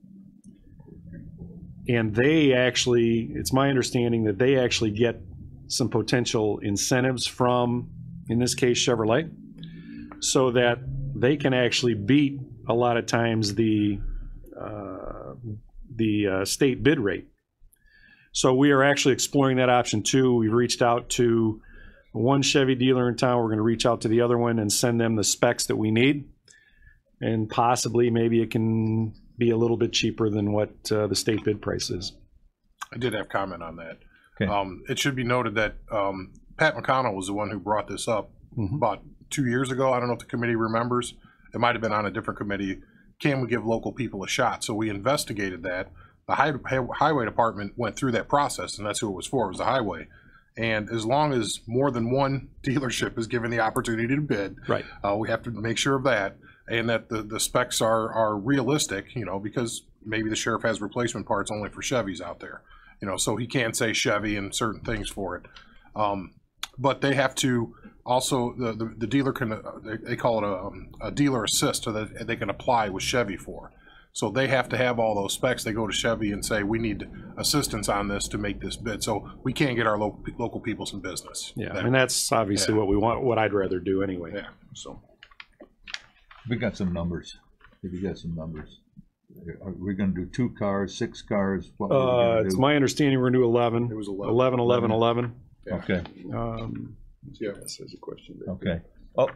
and they actually, it's my understanding that they actually get some potential incentives from, in this case, Chevrolet, so that they can actually beat a lot of times the state bid rate. So we are actually exploring that option too. We've reached out to one Chevy dealer in town. We're going to reach out to the other one and send them the specs that we need, and possibly maybe it can be a little bit cheaper than what the state bid price is. I did have comment on that. Okay. It should be noted that Pat McConnell was the one who brought this up about 2 years ago. I don't know if the committee remembers, it might have been on a different committee. Can we give local people a shot? So we investigated that. The highway department went through that process, and that's who it was for. It was the highway. And as long as more than one dealership is given the opportunity to bid, Right. we have to make sure of that, and that the specs are realistic, you know, because maybe the sheriff has replacement parts only for Chevys out there, you know, so he can't say Chevy and certain things for it. But they have to also, the dealer can, they call it a dealer assist, so that they can apply with Chevy for. So they have to have all those specs. They go to Chevy and say, we need assistance on this to make this bid. So we can't get our local people some business. Yeah, and that's obviously what we want, what I'd rather do anyway. Yeah, so. We got some numbers. If you got some numbers. Are we gonna do 2 cars, 6 cars? What are we gonna It's do? my understanding we're gonna do 11. It was 11, 11, 11. Yeah. Okay, Yeah. There's a question. okay. Oh,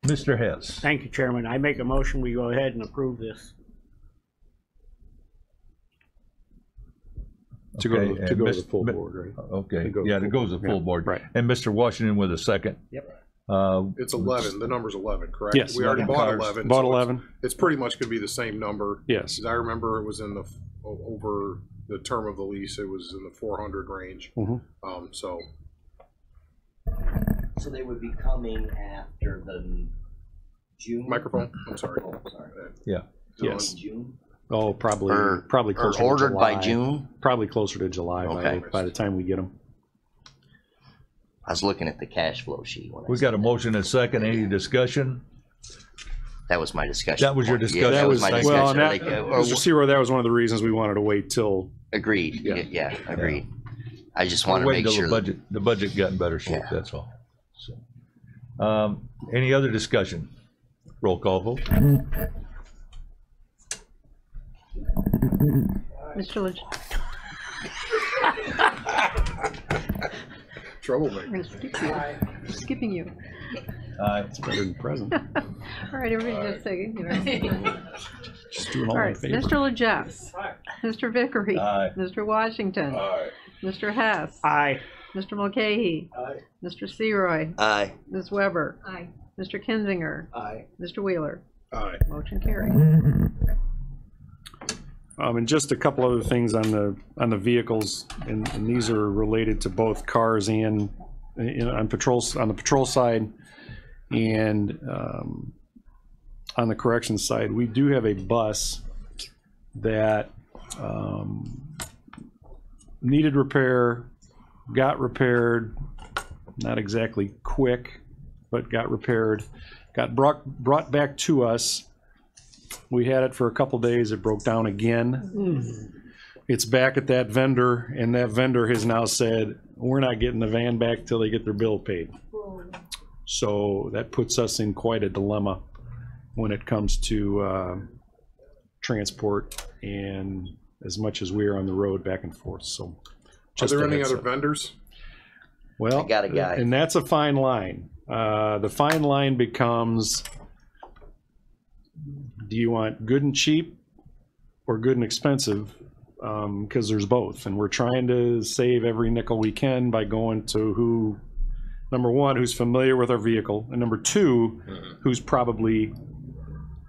Mr. Hess. Thank you, Chairman. I make a motion, we go ahead and approve this. To go Okay, to and the Mr. full board, right? Okay, To go yeah, full it goes to board. full board. Right. And Mr. Washington with a second. Yep. It's 11. The number's 11, correct? Yes. We already 11 bought cars. 11. Bought so 11. It's pretty much going to be the same number. Yes. 'Cause I remember it was in the, over the term of the lease, it was in the 400 range. Mhm. So So they would be coming after the June? microphone, I'm sorry. Oh, sorry. Yeah. Yes. June? Oh, probably Or closer ordered to by July. June? Probably closer to July Okay. by the time we get them. I was looking at the cash flow sheet when I We said got a motion and a second. Any discussion? that was my discussion. That was your point. discussion. Yeah, that was my discussion. Well, and that, Like, Mr. Searoy, that was one of the reasons we wanted to wait till. agreed. Yeah. Yeah, agreed. I just We're want to waiting make till sure. the budget got in better shape, Yeah. that's all. So, any other discussion? Roll call vote. Mr. Lej, Troublemaker. we're skipping you. It's better than present. All right, everybody just say, you know. Just doing all All in right, favor. Mr. Lejeff. Mr. Vickery. Aye. Mr. Washington. Mr. Hess. Aye. Mr. Mulcahy. Mr. Searoy. Aye. Ms. Weber. Aye. Mr. Kinzinger. Aye. Mr. Wheeler. Aye. Motion carried. And just a couple other things on the vehicles, and these are related to both cars and on the patrol side, and on the corrections side. We do have a bus that needed repair, got repaired, not exactly quick, but got repaired, got brought back to us. We had it for a couple days. It broke down again. It's back at that vendor, and that vendor has now said, we're not getting the van back till they get their bill paid. So that puts us in quite a dilemma when it comes to transport, and as much as we are on the road back and forth. So Are there a any heads other up. vendors? Well, I got a guy. and that's a fine line. The fine line becomes, do you want good and cheap or good and expensive? Because there's both, and we're trying to save every nickel we can by going to who, number one, who's familiar with our vehicle, and number two, who's probably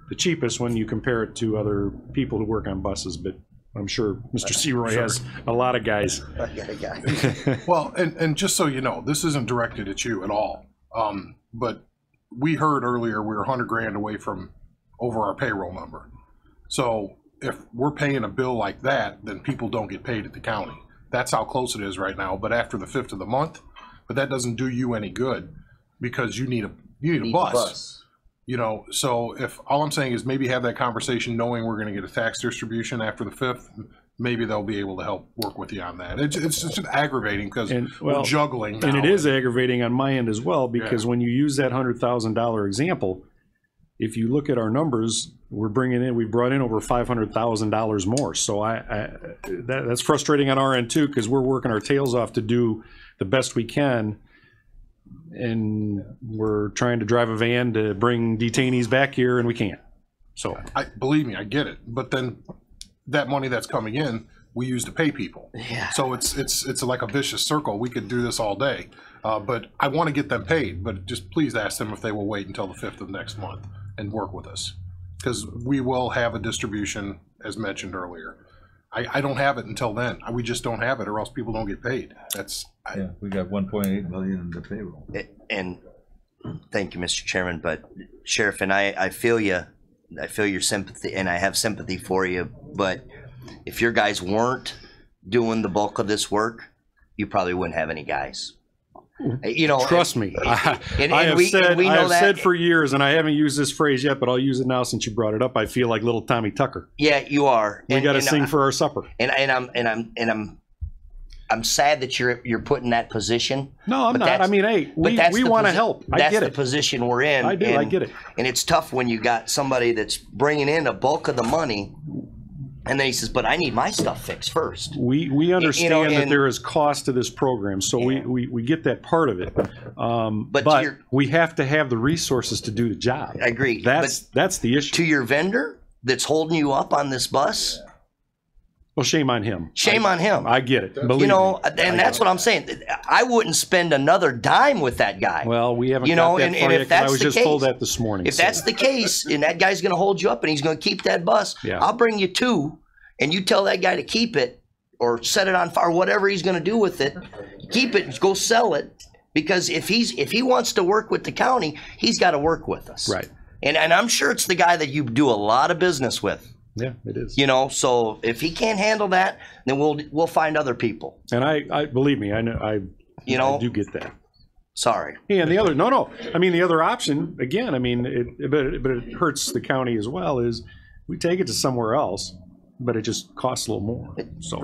the cheapest when you compare it to other people who work on buses. But I'm sure Mr. Searoy has a lot of guys. I got a guy. Well, and just so you know, this isn't directed at you at all. But we heard earlier we were 100 grand away from over our payroll number. So if we're paying a bill like that, then people don't get paid at the county. That's how close it is right now. But after the 5th of the month, but that doesn't do you any good because you need a bus. You know, so if all I'm saying is maybe have that conversation knowing we're going to get a tax distribution after the 5th, maybe they'll be able to help work with you on that. It's just aggravating because we're juggling now. And it is aggravating on my end as well, because when you use that $100,000 example, if you look at our numbers, we brought in over $500,000 more. So that's frustrating on our end too, because we're working our tails off to do the best we can. And we're trying to drive a van to bring detainees back here, and we can't. So believe me, I get it. But then that money that's coming in, we use to pay people. Yeah. So it's like a vicious circle. We could do this all day. But I want to get them paid, but just please ask them if they will wait until the 5th of next month and work with us. Because we will have a distribution, as mentioned earlier. I don't have it until then. We just don't have it, or else people don't get paid. Yeah, we got 1.8 million in the payroll. And thank you, Mr. Chairman, but Sheriff, and I feel you. I feel your sympathy, and I have sympathy for you, but if your guys weren't doing the bulk of this work, you probably wouldn't have any guys. You know, trust me. I have said for years, and I haven't used this phrase yet, but I'll use it now since you brought it up. I feel like little Tommy Tucker. Yeah, you are. We got to sing for our supper. I'm sad that you're put in that position. No, I'm not. I mean, hey, we want to help. I get it. That's the position we're in. I do. I get it. And it's tough when you got somebody that's bringing in a bulk of the money, and then he says, "But I need my stuff fixed first." We understand that there is cost to this program, so we get that part of it. But we have to have the resources to do the job. I agree. That's the issue. To your vendor that's holding you up on this bus. Well, shame on him. Shame on him. I get it. Believe me. And that's what I'm saying. I wouldn't spend another dime with that guy. Well, we haven't got that far yet, 'cause I was just told that this morning. If that's the case, and that guy's going to hold you up and he's going to keep that bus, I'll bring you 2, and you tell that guy to keep it or set it on fire, whatever he's going to do with it. Keep it, go sell it, because if he wants to work with the county, he's got to work with us. Right. And I'm sure it's the guy that you do a lot of business with. Yeah, it is. You know, so if he can't handle that, then we'll find other people. And I believe me, I know I do get that. Sorry. Yeah, and the other I mean, the other option again, I mean, but it hurts the county as well, is we take it to somewhere else, but it just costs a little more. So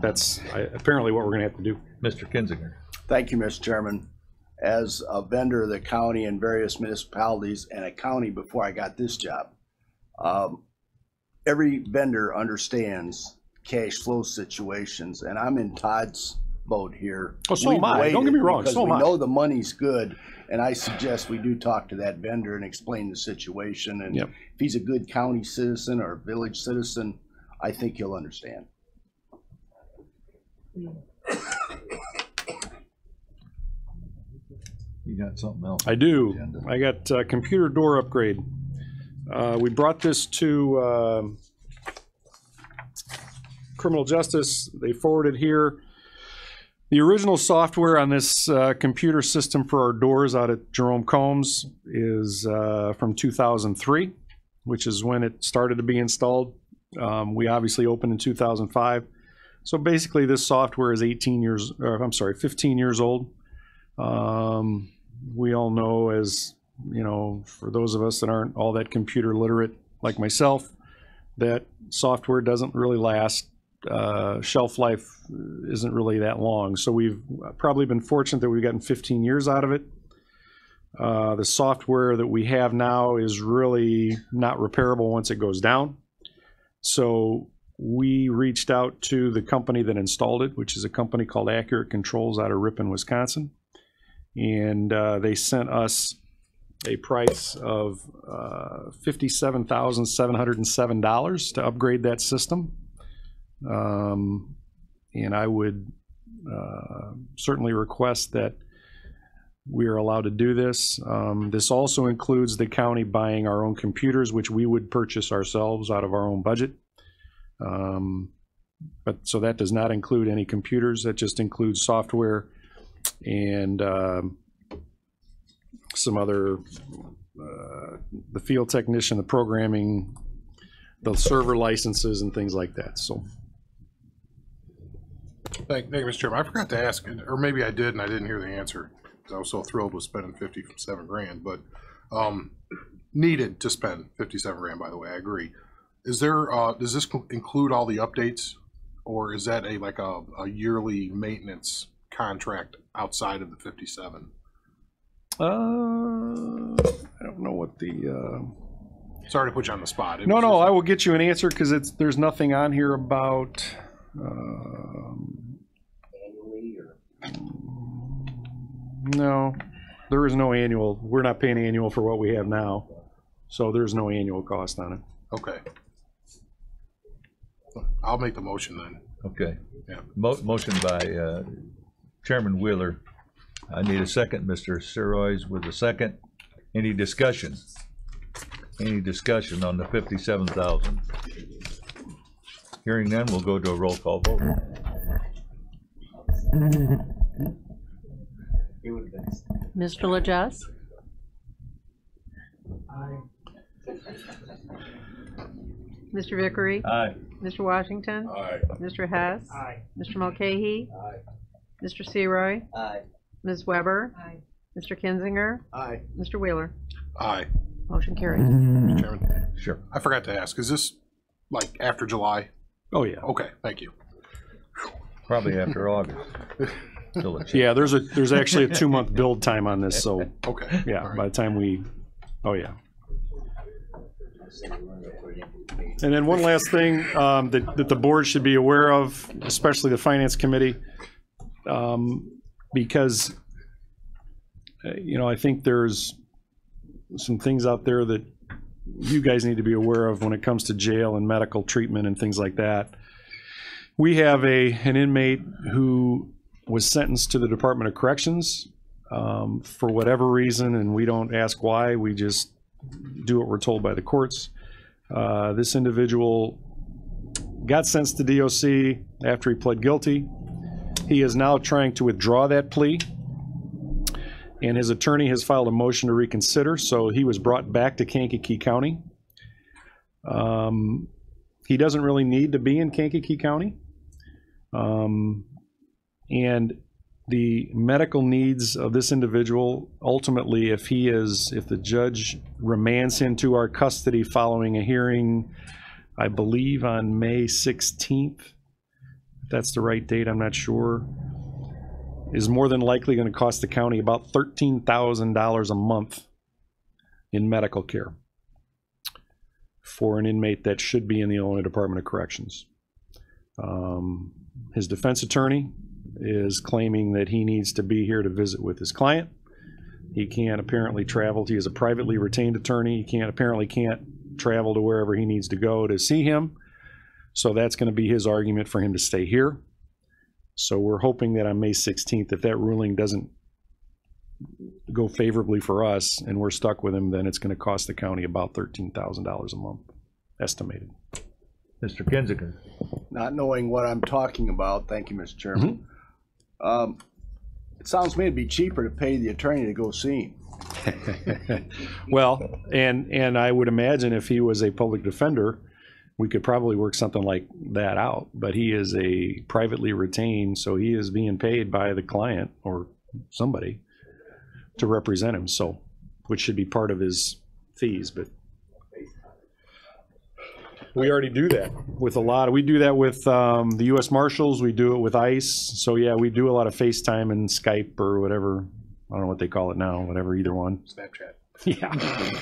that's apparently what we're going to have to do. Mr. Kinzinger. Thank you, Mr. Chairman. As a vendor of the county and various municipalities and a county before I got this job, every vendor understands cash flow situations, and I'm in Todd's boat here. Oh, so am I. Don't get me wrong. So am I. We know the money's good, and I suggest we do talk to that vendor and explain the situation. And if he's a good county citizen or village citizen, I think he'll understand. You got something else? I do. I got computer door upgrade. We brought this to criminal justice. They forwarded here. The original software on this computer system for our doors out at Jerome Combs is from 2003, which is when it started to be installed. We obviously opened in 2005. So basically this software is 15 years old. We all know, as you know, for those of us that aren't all that computer literate like myself, that software doesn't really last. Shelf life isn't really that long. So we've probably been fortunate that we've gotten 15 years out of it. The software that we have now is really not repairable once it goes down. So we reached out to the company that installed it, which is a company called Accurate Controls out of Ripon, Wisconsin. And they sent us a price of $57,707 to upgrade that system. And I would certainly request that we are allowed to do this. This also includes the county buying our own computers, which we would purchase ourselves out of our own budget. But so that does not include any computers. That just includes software and some other, the field technician, the programming, the server licenses and things like that. So. Thank you, Mr. Chairman. I forgot to ask, or maybe I did and I didn't hear the answer. I was so thrilled with spending 57 grand, but needed to spend 57 grand, by the way, I agree. Is there, does this include all the updates, or is that like a yearly maintenance contract outside of the 57? I don't know what the, sorry to put you on the spot. No, I will get you an answer because there's nothing on here about, no, there is no annual. We're not paying annual for what we have now, so there's no annual cost on it. Okay. I'll make the motion then. Okay. Yeah. Motion by Chairman Wheeler I need a second. Mr. Sirois with a second. Any discussion? Any discussion on the 57,000? Hearing none, we'll go to a roll call vote. Mr. Lajes? Mr. Vickery? Aye. Mr. Washington? Aye. Mr. Hess? Aye. Mr. Mulcahy? Mr. Seroy? Aye. Ms. Weber? Mr. Kinzinger? Aye. Mr. Wheeler? Aye. Motion carried. Mr. Chairman, Sure. I forgot to ask, is this like after July? Oh, yeah. Okay, thank you. Probably after August. Till it's- Yeah, there's actually a 2-month build time on this, so, Okay. yeah, All right. by the time we, oh, yeah. And then one last thing that the board should be aware of, especially the finance committee, because, I think there's some things out there that you guys need to be aware of when it comes to jail and medical treatment and things like that. We have an inmate who was sentenced to the Department of Corrections for whatever reason, and we don't ask why, we just do what we're told by the courts. This individual got sentenced to DOC after he pled guilty. He is now trying to withdraw that plea, and his attorney has filed a motion to reconsider, so he was brought back to Kankakee County. He doesn't really need to be in Kankakee County. And the medical needs of this individual, ultimately, if the judge remands him to our custody following a hearing, I believe on May 16th, if that's the right date, I'm not sure, is more than likely going to cost the county about $13,000 a month in medical care for an inmate that should be in the Illinois Department of Corrections. His defense attorney is claiming that he needs to be here to visit with his client. He can't apparently travel. He is a privately retained attorney. He apparently can't travel to wherever he needs to go to see him. So that's going to be his argument for him to stay here. So we're hoping that on May 16th, if that ruling doesn't go favorably for us and we're stuck with him, then it's going to cost the county about $13,000 a month, estimated. Mr. Kinzinger. Not knowing what I'm talking about, thank you, Mr. Chairman. It sounds to me it'd be cheaper to pay the attorney to go see him. Well, and I would imagine if he was a public defender, we could probably work something like that out. But he is a privately retained, so he is being paid by the client or somebody to represent him, so, which should be part of his fees, but we already do that with we do that with the U.S. Marshals, we do it with ICE, so yeah, we do a lot of FaceTime and Skype or whatever, I don't know what they call it now, whatever, either one. Snapchat. Yeah.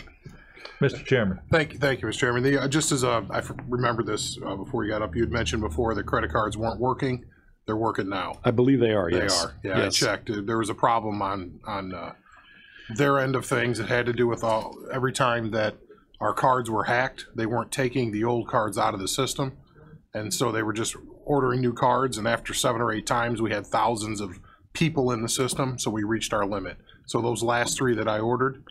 Mr. Chairman. Thank you, Mr. Chairman. Just as I remember this before you got up, you had mentioned before the credit cards weren't working. They're working now. I believe they are, yes. They are. Yeah, yes. I checked. There was a problem on their end of things. It had to do with every time that our cards were hacked, they weren't taking the old cards out of the system. And so they were just ordering new cards. And after 7 or 8 times, we had thousands of people in the system. So we reached our limit. So those last 3 that I ordered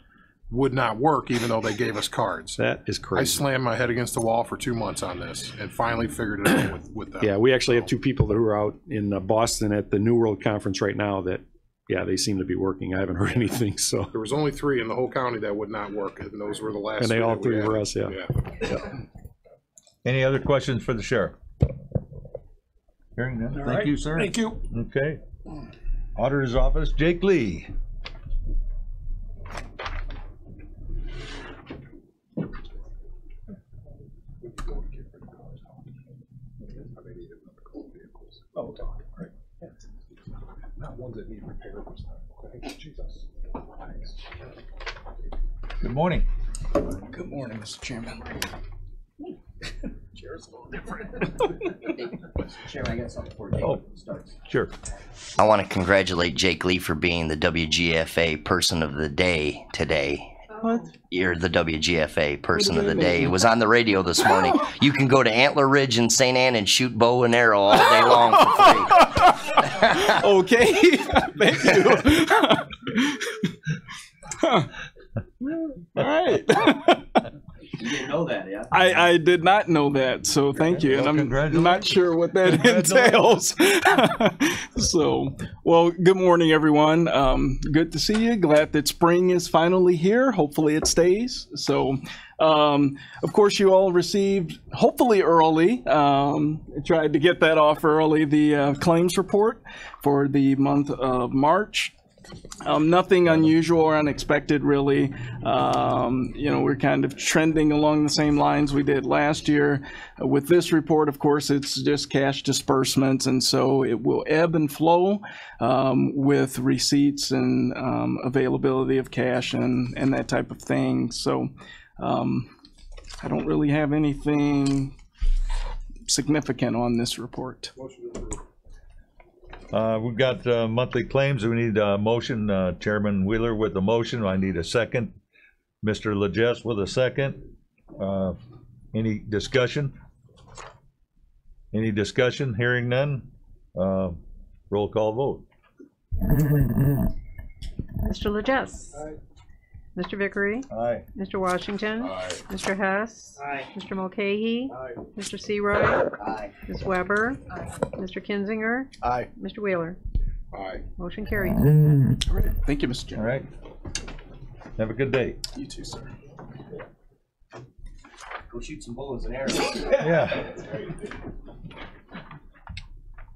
would not work, even though they gave us cards. That is crazy. I slammed my head against the wall for 2 months on this and finally figured it out with them. Yeah, we actually have 2 people that are out in Boston at the New World Conference right now that, yeah, they seem to be working. I haven't heard anything, so. There was only 3 in the whole county that would not work, and those were the last. And they 3 all that 3 we were had. us, yeah. Yeah. Any other questions for the sheriff? Hearing none. Thank you, sir. Thank you. Okay. Auditor's office, Jake Lee. Oh, okay. Right. Yeah. Not ones that need repair this time. Okay. Jesus. Thanks. Good morning. Good morning, Mr. Chairman. Chair's a little different. Chairman, I got something before Jake starts. Sure. I want to congratulate Jake Lee for being the WGFA Person of the Day today. What? You're the WGFA person of the day. It was on the radio this morning. You can go to Antler Ridge in St. Anne and shoot bow and arrow all day long for free. Okay, thank you. All right. You didn't know that, yeah? I did not know that, so thank you, and I'm not sure what that entails. So, well, good morning, everyone. Good to see you. Glad that spring is finally here. Hopefully it stays. So, of course, you all received, hopefully early, tried to get that off early, the claims report for the month of March. Nothing unusual or unexpected, really. We're kind of trending along the same lines we did last year. With this report, of course, it's just cash disbursements, and so it will ebb and flow with receipts and availability of cash and that type of thing. So I don't really have anything significant on this report. We've got monthly claims. We need a motion. Chairman Wheeler with the motion. I need a second. Mr. Legess with a second. Any discussion? Any discussion? Hearing none. Roll call vote. Mr. Legess. Aye. Mr. Vickery. Aye. Mr. Washington. Aye. Mr. Hess. Aye. Mr. Mulcahy. Aye. Mr. Searoy. Aye. Ms. Weber. Mr. Kinzinger. Aye. Mr. Wheeler. Aye. Motion carried. All right. Thank you, Mr. All Chairman. right. Have a good day. You too, sir. Go shoot some bullets and arrows. Yeah.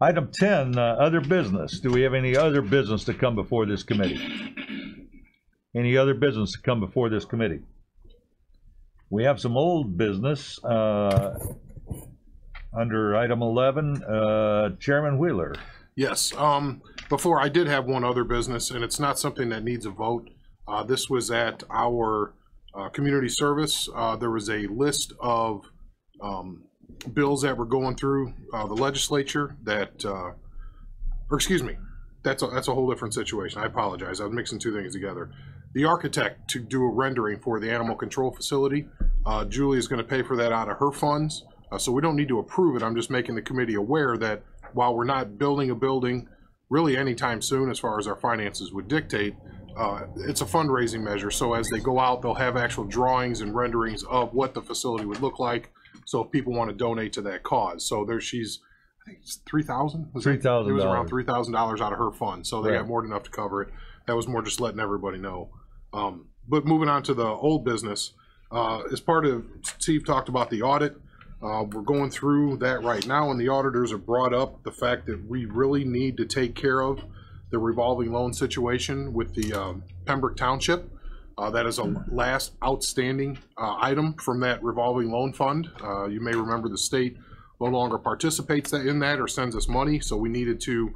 Item 10, other business. Do we have any other business to come before this committee? Any other business to come before this committee? We have some old business under item 11. Chairman Wheeler. Yes, before I did have one other business, and it's not something that needs a vote. This was at our community service. There was a list of bills that were going through the legislature that, or excuse me, that's a whole different situation. I apologize. I was mixing two things together. The architect to do a rendering for the animal control facility, Julie is going to pay for that out of her funds. So we don't need to approve it. I'm just making the committee aware that while we're not building a building really anytime soon, as far as our finances would dictate, it's a fundraising measure. So as they go out, they'll have actual drawings and renderings of what the facility would look like. So if people want to donate to that cause, so there she's, I think it's $3,000. $3,000. It was around $3,000 out of her fund, so they Right. got more than enough to cover it. That was more just letting everybody know. But moving on to the old business, as part of Steve talked about the audit. We're going through that right now, and the auditors have brought up the fact that we really need to take care of the revolving loan situation with the Pembroke Township. That is a last outstanding item from that revolving loan fund. You may remember the state no longer participates in that or sends us money, so we needed to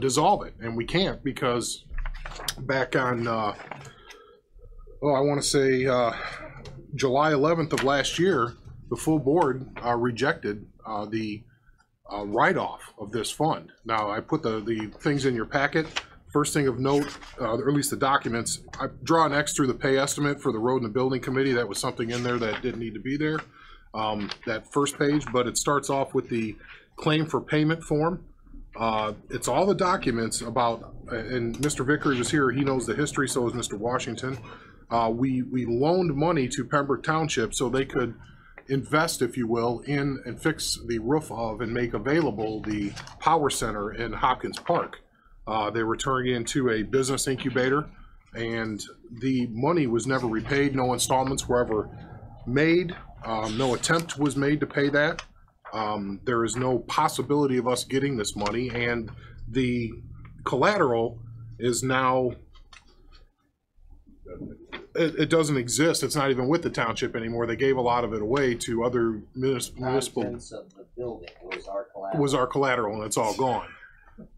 dissolve it, and we can't because back on, I want to say July 11th of last year, the full board rejected the write-off of this fund. Now, I put the things in your packet. First thing of note, or at least the documents, I draw an X through the pay estimate for the road and the building committee. That was something in there that didn't need to be there, that first page, but it starts off with the claim for payment form. It's all the documents about, and Mr. Vickery was here, he knows the history, so is Mr. Washington. We loaned money to Pembroke Township so they could invest, if you will, in and fix the roof of and make available the power center in Hopkins Park. They were turning into a business incubator, and the money was never repaid. No installments were ever made. No attempt was made to pay that. There is no possibility of us getting this money, and the collateral is now, it doesn't exist. It's not even with the township anymore. They gave a lot of it away to other municipal. Contents of the building was our collateral, and it's all gone.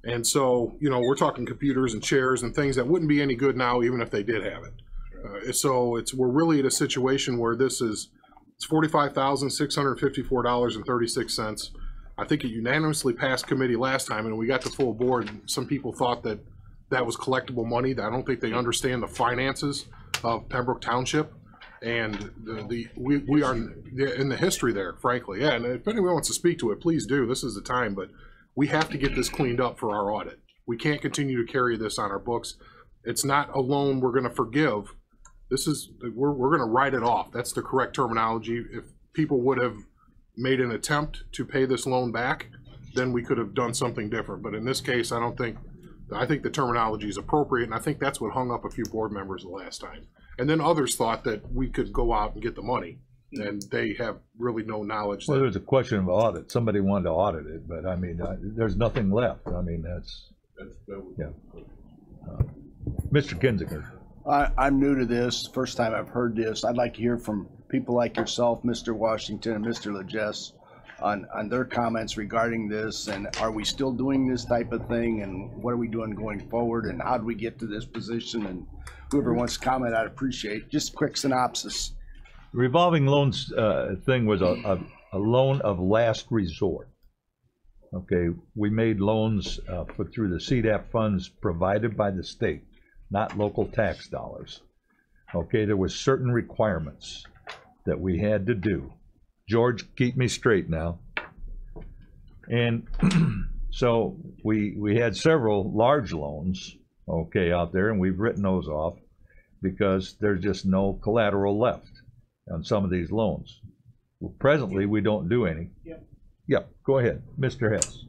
And so, we're talking computers and chairs and things that wouldn't be any good now, even if they did have it. So we're really at a situation where it's $45,654.36. I think it unanimously passed committee last time, and we got the full board. Some people thought that was collectible money. I don't think they understand the finances of Pembroke Township. And we are in the history there, frankly. Yeah, and if anyone wants to speak to it, please do. This is the time, but we have to get this cleaned up for our audit. We can't continue to carry this on our books. It's not a loan we're going to forgive. We're going to write it off. That's the correct terminology. If people would have made an attempt to pay this loan back, then we could have done something different. But in this case, I think the terminology is appropriate, and I think that's what hung up a few board members the last time. And then others thought that we could go out and get the money, and they have really no knowledge. Well, there's a question of audit. Somebody wanted to audit it, but I mean, there's nothing left. I mean, yeah. Mr. Kinzinger. I'm new to this. First time I've heard this. I'd like to hear from people like yourself, Mr. Washington and Mr. Legess, on their comments regarding this, and are we still doing this type of thing, and what are we doing going forward, and how do we get to this position? And whoever wants to comment, I'd appreciate just a quick synopsis. Revolving loans thing was a loan of last resort. Okay, we made loans through the CDAP funds provided by the state, not local tax dollars. Okay, there was certain requirements that we had to do. George, keep me straight now. And so we had several large loans, okay, out there, and we've written those off because there's just no collateral left on some of these loans. Well, presently, we don't do any. Yep, go ahead, Mr. Hess.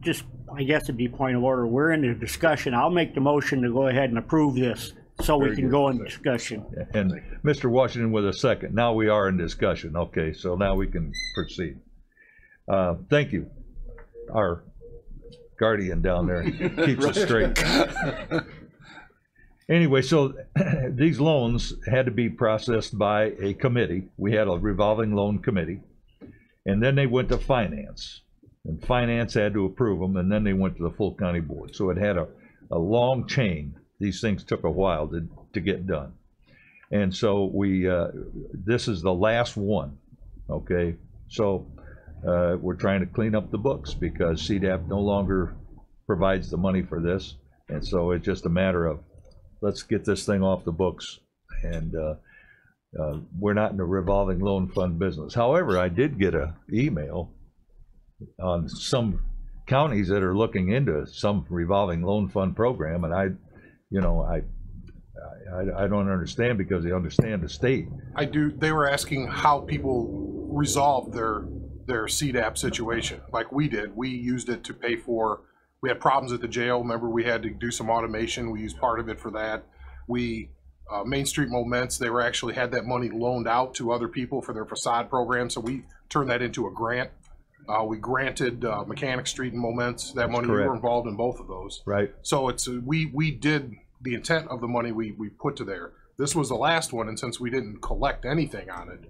Just, I guess it'd be point of order. We're in the discussion. I'll make the motion to go ahead and approve this so we can go in discussion. And Mr. Washington with a second. Now we are in discussion. Okay, so now we can proceed. Thank you. Our guardian down there keeps us straight. Anyway, so these loans had to be processed by a committee. We had a revolving loan committee. And then they went to finance. And finance had to approve them, and then they went to the full county board. So it had a long chain. These things took a while to get done. And so this is the last one, okay? So we're trying to clean up the books because CDAP no longer provides the money for this. And so it's just a matter of, let's get this thing off the books. And we're not in the revolving loan fund business. However, I did get an email on some counties that are looking into some revolving loan fund program, and I don't understand because they understand the state. I do. They were asking how people resolved their CDAP situation, like we did. We used it to pay for. We had problems at the jail. Remember, we had to do some automation. We used part of it for that. Main Street Moments, they were actually had that money loaned out to other people for their facade program, so we turned that into a grant. We granted Mechanic Street and Moments that money. We were involved in both of those. Right. So it's we did the intent of the money we put to there. This was the last one, and since we didn't collect anything on it,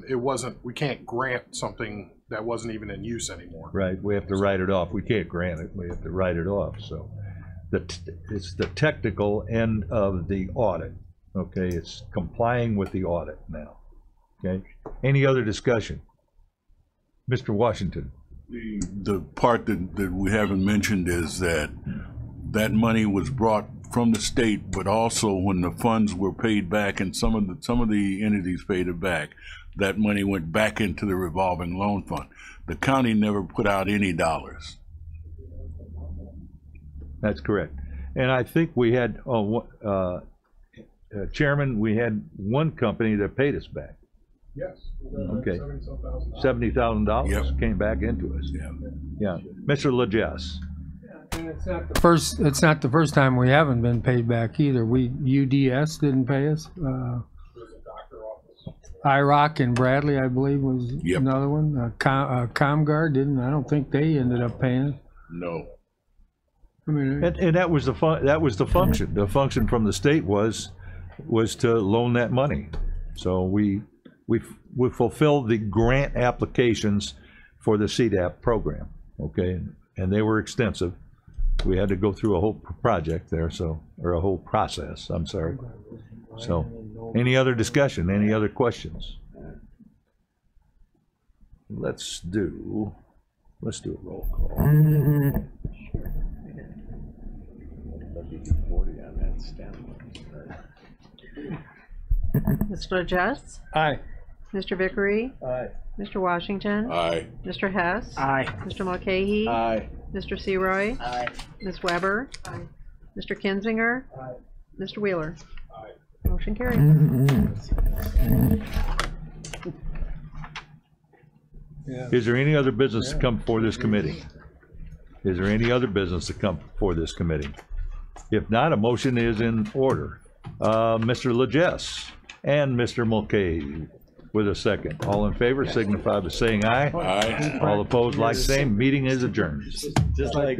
it wasn't. We can't grant something that wasn't even in use anymore. Right. We have to write it off. We can't grant it. We have to write it off. So it's the technical end of the audit. Okay. It's complying with the audit now. Okay. Any other discussion? Mr. Washington. The part that we haven't mentioned is that money was brought from the state, but also when the funds were paid back and some of the entities paid it back, that money went back into the revolving loan fund. The county never put out any dollars. That's correct. And I think we had, Chairman, we had one company that paid us back. Yes. Okay. $70,000 Yep. came back into us. Yeah. Mr. Legess. And it's not the first time we haven't been paid back either. UDS didn't pay us. IROC and Bradley, I believe, was another one. Comguard didn't. I don't think they ended up paying us. No. I mean, And that was the function. The function from the state was to loan that money. So we fulfilled the grant applications for the CDAP program. Okay, and they were extensive. We had to go through a whole project there, or a whole process. I'm sorry. So, any other discussion? Any other questions? Let's do a roll call. Mr. Jess? Aye. Mr. Vickery? Aye. Mr. Washington? Aye. Mr. Hess? Aye. Mr. Mulcahy? Aye. Mr. Seroy? Aye. Ms. Weber? Aye. Mr. Kinzinger? Aye. Mr. Wheeler? Motion carried. Is there any other business to come before this committee? Is there any other business to come before this committee? If not, a motion is in order. Mr. Legess and Mr. Mulcahy with a second. All in favor signify by saying aye. Aye. All opposed, like same. Meeting is adjourned. Just like